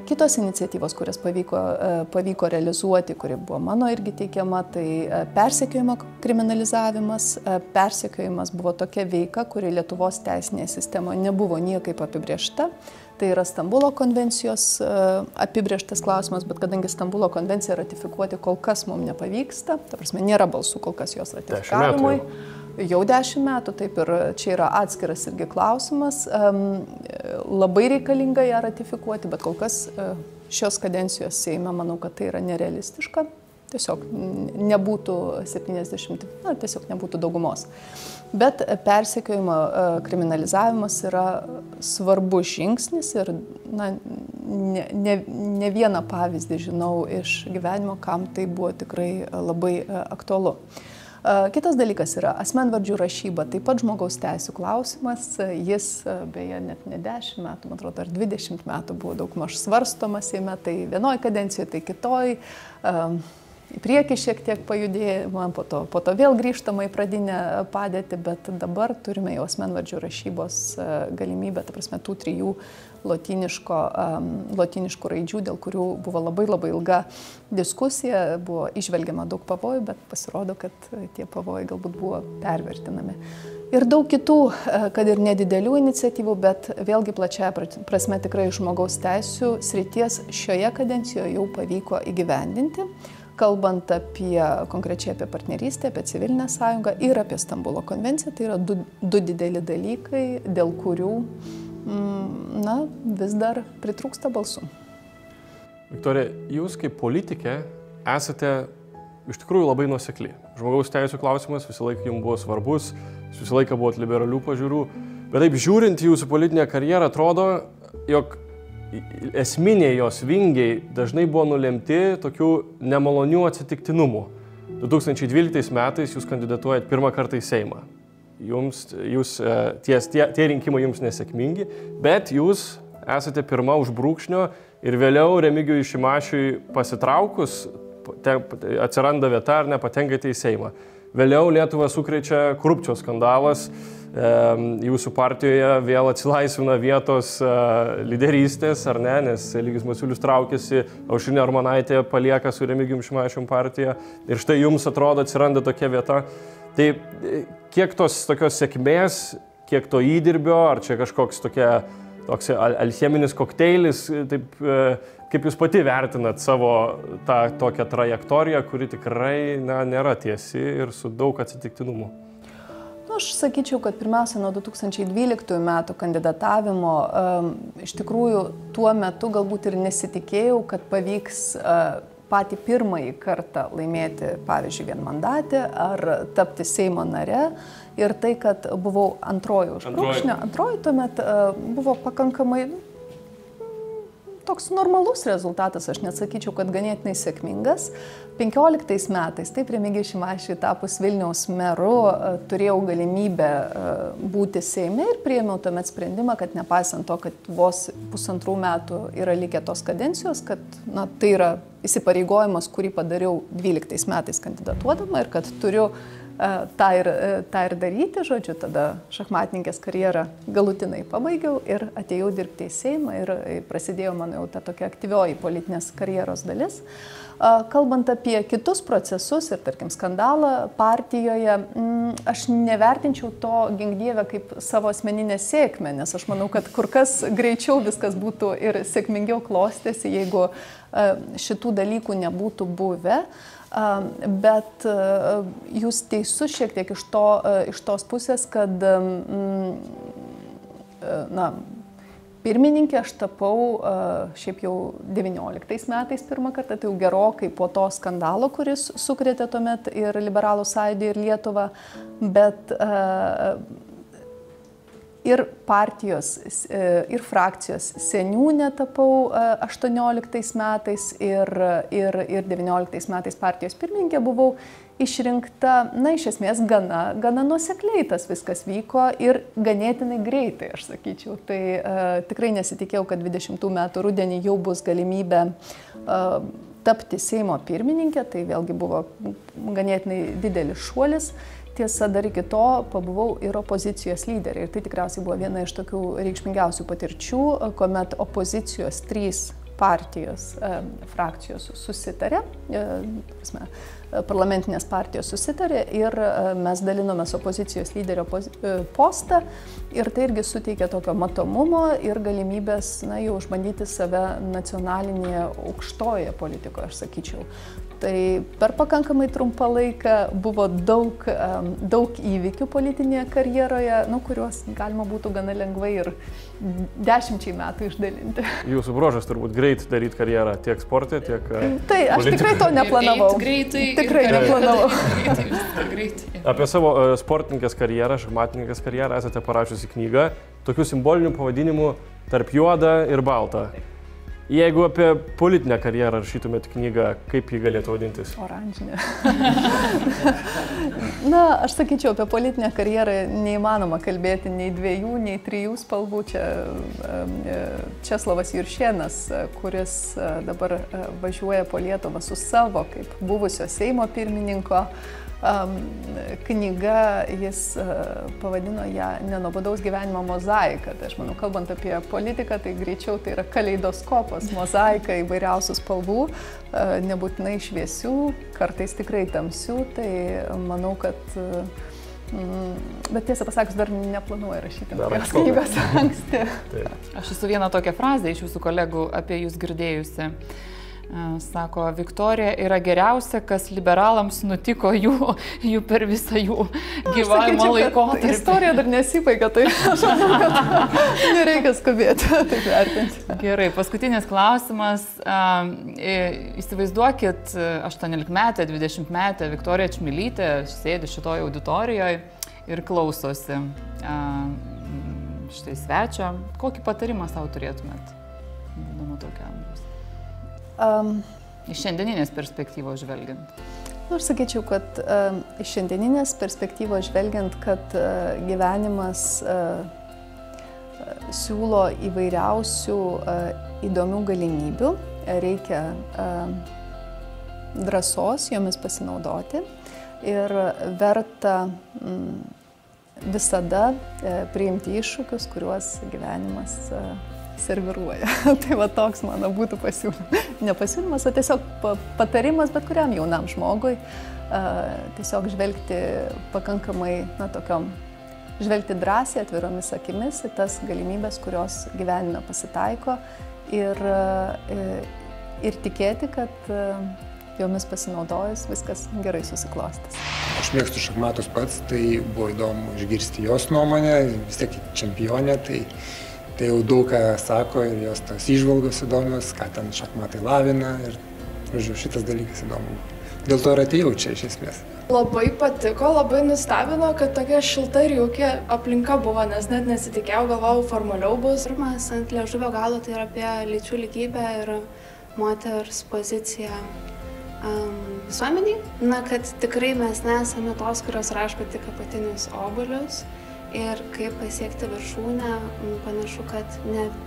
Kitos iniciatyvos, kurias pavyko realizuoti, kuri buvo mano irgi teikiama, tai persekiojimo kriminalizavimas. Persekiojimas buvo tokia veika, kuri Lietuvos teisinėje sistemoje nebuvo niekaip apibrėžta. Tai yra Stambulo konvencijos apibrėžtas klausimas, bet kadangi Stambulo konvenciją ratifikuoti kol kas mums nepavyksta, ta prasme, nėra balsų kol kas jos ratifikavimui. Jau 10 metų, taip, ir čia yra atskiras irgi klausimas. Labai reikalinga ją ratifikuoti, bet kol kas šios kadencijos Seime manau, kad tai yra nerealistiška. Tiesiog nebūtų 70, tiesiog nebūtų daugumos. Bet persekiojimo kriminalizavimas yra svarbus žingsnis ir ne vieną pavyzdį žinau iš gyvenimo, kam tai buvo tikrai labai aktualu. Kitas dalykas yra asmenvardžių rašyba, taip pat žmogaus teisų klausimas. Jis beje net ne 10 metų, man atrodo, ar 20 metų buvo daugmaž svarstomas Seime, tai vienoj kadencijoje, tai kitoj. Į priekį šiek tiek pajudėjimą, po to vėl grįžtama į pradinę padėtį, bet dabar turime jau asmenvardžių rašybos galimybę, ta prasme, tų 3 lotyniškų raidžių, dėl kurių buvo labai ilga diskusija, buvo išvelgiama daug pavojų, bet pasirodo, kad tie pavojai galbūt buvo pervertinami. Ir daug kitų, kad ir nedidelių iniciatyvų, bet vėlgi plačiaja prasme tikrai žmogaus teisių srities šioje kadencijoje jau pavyko įgyvendinti. Kalbant konkrečiai apie partnerystę, apie civilinę sąjungą ir apie Stambulo konvenciją, tai yra du dideli dalykai, dėl kurių vis dar pritrūksta balsų. Viktorija, jūs kaip politikė esate iš tikrųjų labai nuosekli. Žmogaus teisų klausimas visą laiką jums buvo svarbus, jūs visą laiką buvot liberalių pažiūrų, bet taip žiūrint jūsų politinę karjerą, atrodo, jog esminiai jos vingiai dažnai buvo nulemti tokių nemalonių atsitiktinumų. 2012 metais jūs kandidatuojat pirmą kartą į Seimą. Tie rinkimai jums nesėkmingi, bet jūs esate pirma už brūkšnio ir vėliau Remigijui Šimašiui pasitraukus atsiranda vieta ar nepatenkate į Seimą. Vėliau Lietuvą sukrečia korupcijos skandalas, jūsų partijoje vėl atsilaisvina vietos lyderystės, ar ne, nes Eligijus Masiulis traukiasi, Aušrinė Armonaitė palieka su Remigijum Šimašium partiją ir štai jums atrodo atsiranda tokia vieta. Tai kiek tos tokios sėkmės, kiek to įdirbio, ar čia kažkoks toks alcheminis kokteilis, taip, kaip jūs pati vertinat savo tą tokią trajektoriją, kuri tikrai nėra tiesi ir su daug atsitiktinumų? Aš sakyčiau, kad pirmiausia, nuo 2012 metų kandidatavimo iš tikrųjų tuo metu galbūt ir nesitikėjau, kad pavyks patį pirmąjį kartą laimėti, pavyzdžiui, vienmandatę ar tapti Seimo nare. Ir tai, kad buvau antroji už brūkšnio, antroji tuomet buvo pakankamai toks normalus rezultatas, aš nesakyčiau, kad ganėtinai sėkmingas. 15 metais, taip, Remigijui Šimašiui tapus Vilniaus meru, turėjau galimybę būti Seime ir priėmiau tuomet sprendimą, kad nepaisant to, kad vos 1,5 metų yra likę tos kadencijos, kad tai yra įsipareigojimas, kurį padariau 12 metais kandidatuodama ir kad turiu tą ir daryti, žodžiu, tada šachmatininkės karjerą galutinai pabaigiau ir atėjau dirbti į Seimą ir prasidėjo mano jau ta tokia aktyvioji politinės karjeros dalis. Kalbant apie kitus procesus ir, tarkim, skandalą partijoje, aš nevertinčiau to, gink Dieve, kaip savo asmeninę sėkmę, nes aš manau, kad kur kas greičiau viskas būtų ir sėkmingiau klostėsi, jeigu šitų dalykų nebūtų buvę. Bet jūs teisus šiek tiek iš tos pusės, kad pirmininkė aš tapau šiaip jau 19 metais pirmą kartą, tai jau gerokai po to skandalo, kuris sukrėtė tuomet ir Liberalų sąjūdį, ir Lietuvą, bet ir partijos, ir frakcijos seniūnė tapau 18 metais ir 19 metais partijos pirmininkė buvau išrinkta, na, iš esmės gana nuosekliai tas viskas vyko ir ganėtinai greitai, aš sakyčiau. Tai tikrai nesitikėjau, kad 20 metų rudenį jau bus galimybė tapti Seimo pirmininkę, tai vėlgi buvo ganėtinai didelis šuolis. Tiesa, dar iki to pabuvau ir opozicijos lyderė. Ir tai tikriausiai buvo viena iš tokių reikšmingiausių patirčių, kuomet opozicijos 3 partijos, frakcijos susitarė, parlamentinės partijos susitarė ir mes dalinomės opozicijos lyderio postą ir tai irgi suteikė tokio matomumo ir galimybės, na, jau išbandyti save nacionalinėje aukštoje politikoje, aš sakyčiau. Tai per pakankamai trumpą laiką buvo daug įvykių politinėje karjeroje, kuriuos galima būtų gana lengvai ir 10 metų išdalinti. Jūsų bruožas turbūt greit daryti karjerą tiek sporte, tiek... Tai aš tikrai to neplanavau. Tikrai neplanavau. Greitai. Apie savo sportininkės karjerą, šachmatininkės karjerą esate parašiusi knygą, tokių simbolinių pavadinimų Tarp juoda ir balta. Jeigu apie politinę karjerą rašytumėt knygą, kaip ji galėtų vadintis? Oranžinė. Na, aš sakyčiau, apie politinę karjerą neįmanoma kalbėti nei 2, nei 3 spalvų. Čia Česlovas Juršėnas, kuris dabar važiuoja po Lietuvą su savo, kaip buvusio Seimo pirmininko, knyga, jis pavadino ją Nenuobodaus gyvenimo mozaika. Tai aš manau, kalbant apie politiką, tai greičiau tai yra kaleidoskopas, mozaika įvairiausių spalvų, nebūtinai šviesių, kartais tikrai tamsių. Tai manau, kad... Bet tiesą pasakius, dar neplanuoju rašyti naujos knygos anksti. Aš esu vieną tokią frazę iš jūsų kolegų apie jūs girdėjusi. Sako, Viktorija yra geriausia, kas liberalams nutiko jų per visą jų gyvavimo laikotarpį. Istorija dar nesibaigia, tai aš manau, kad nereikia skubėti, taip vertinti. Gerai, paskutinis klausimas. Įsivaizduokit 18-metę, 20-metę Viktoriją Čmilytę sėdi šitoje auditorijoje ir klausosi štai svečio. Kokį patarimą savo turėtumėt? Būdama tokiam. Iš šiandieninės perspektyvos žvelgiant. Aš sakyčiau, kad iš šiandieninės perspektyvos žvelgiant, kad gyvenimas siūlo įvairiausių įdomių galimybių, reikia drąsos jomis pasinaudoti ir verta visada priimti iššūkius, kuriuos gyvenimas serviruoja. Tai va toks mano būtų pasiūlymas. Ne pasiūlymas, o tiesiog patarimas bet kuriam jaunam žmogui. Tiesiog žvelgti pakankamai, žvelgti drąsiai, atviromis akimis į tas galimybės, kurios gyvenime pasitaiko ir tikėti, kad jomis pasinaudojus viskas gerai susiklostys. Aš mėgstu šachmatus pats, tai buvo įdomu išgirsti jos nuomonę, vis tiek čempionė, tai jau daug ką sako ir jos tas įžvalgos įdomios, ką ten šachmatai lavina ir, žodžiu, šitas dalykas įdomu. Dėl to ir atėjau čia iš esmės. Labai patiko, labai nustebino, kad tokia šilta ir jaukia aplinka buvo, nes net nesitikėjau, galvojau, formaliau bus. Pirmas ant liežuvio galo tai yra apie lyčių lygybę ir moters poziciją visuomeniai. Na, kad tikrai mes nesame tos, kurios raško tik apatinius obuolius. Ir kaip pasiekti viršūnę, panašu, kad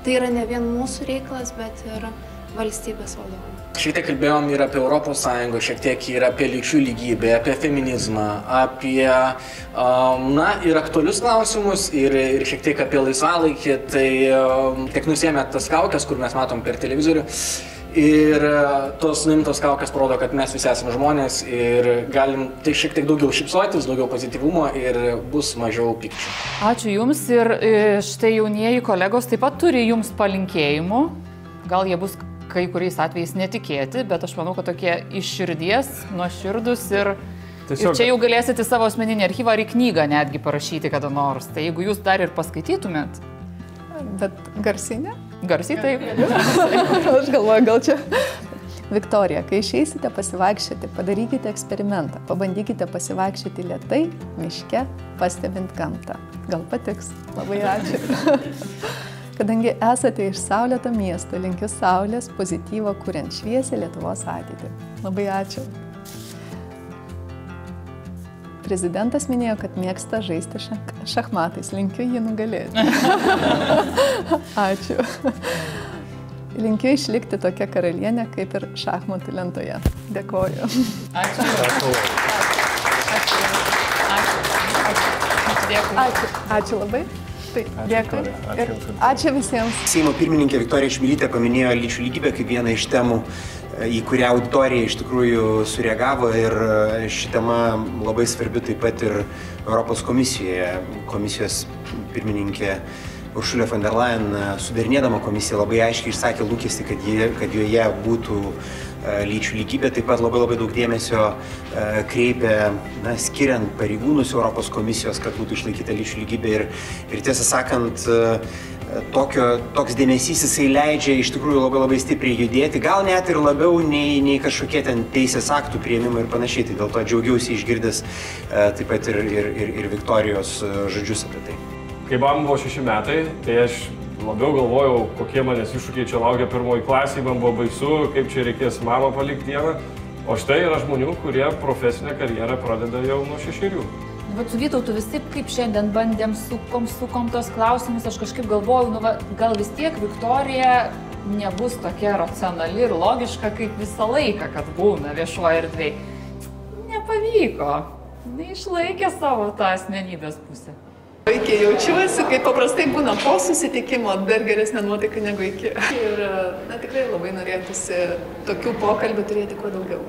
tai yra ne vien mūsų reikalas, bet ir valstybės vadovų. Šiek tiek kalbėjom ir apie Europos Sąjungą, šiek tiek ir apie lyčių lygybę, apie feminizmą, apie ir aktualius klausimus, ir šiek tiek apie laisvalaikį. Tai tiek nusėmė tas kaukes, kur mes matom per televizorių. Ir tos nuimtos kaukės parodo, kad mes visi esame žmonės ir galim tai šiek tiek daugiau šypsotis, daugiau pozityvumo ir bus mažiau pykčių. Ačiū Jums ir štai jaunieji kolegos taip pat turi Jums palinkėjimų. Gal jie bus kai kuriais atvejais netikėti, bet aš manau, kad tokie iš širdies, nuoširdus ir čia jau galėsite savo asmeninį archyvą ar į knygą netgi parašyti kada nors. Tai jeigu Jūs dar ir paskaitytumėt. Bet garsiai ne? Garsiai taip. Aš galvoju, gal čia. Viktorija, kai išeisite pasivaikščioti, padarykite eksperimentą. Pabandykite pasivaikščioti lėtai, miške, pastebint gamtą. Gal patiks? Labai ačiū. Kadangi esate iš saulėto miesto, linkiu saulės, pozityvo, kuriant šviesią Lietuvos ateitį. Labai ačiū. Prezidentas minėjo, kad mėgsta žaisti šachmatais. Linkiu jį nugalėti. Ačiū. Linkiu išlikti tokia karalienė, kaip ir šachmatų lentoje. Dėkoju. Ačiū. Ačiū labai. Taip, dėkui. Ir ačiū visiems. Seimo pirmininkė Viktorija Čmilytė paminėjo lyčių lygybę kaip vieną iš temų, į kurią auditorija iš tikrųjų sureagavo, ir ši tema labai svarbi taip pat ir Europos komisijoje. Komisijos pirmininkė Uršulė von der Leyen, sudarinėdama komisiją, labai aiškiai išsakė lūkestį, kad joje būtų lyčių lygybė. Taip pat labai daug dėmesio kreipė, skiriant pareigūnus Europos komisijos, kad būtų išlaikyta lyčių lygybė. Ir tiesą sakant, toks dėmesys jisai leidžia iš tikrųjų labai stipriai judėti, gal net ir labiau nei kažkokie ten teisės aktų priėmimai ir panašiai. Tai dėl to džiaugiausi išgirdęs taip pat ir Viktorijos žodžius apie tai. Kai man buvo 6 metai, tai aš labiau galvojau, kokie manęs iššūkiai čia laukia pirmoji klasė, man buvo baisu, kaip čia reikės mamą palikti vieną. O štai yra žmonių, kurie profesinę karjerą pradeda jau nuo 6. Bet su Vytautu vis taip, kaip šiandien bandėm, sukom tos klausimus, aš kažkaip galvoju, gal vis tiek Viktorija nebus tokia racionali ir logiška, kaip visą laiką, kad būna viešoje erdvėje. Nepavyko, neišlaikė savo tą asmenybės pusę. Puikiai jaučiuosi, kaip paprastai būna po susitikimo, dar geresnė nuotaika negu iki. Ir tikrai labai norėtųsi tokių pokalbių turėti kuo daugiau.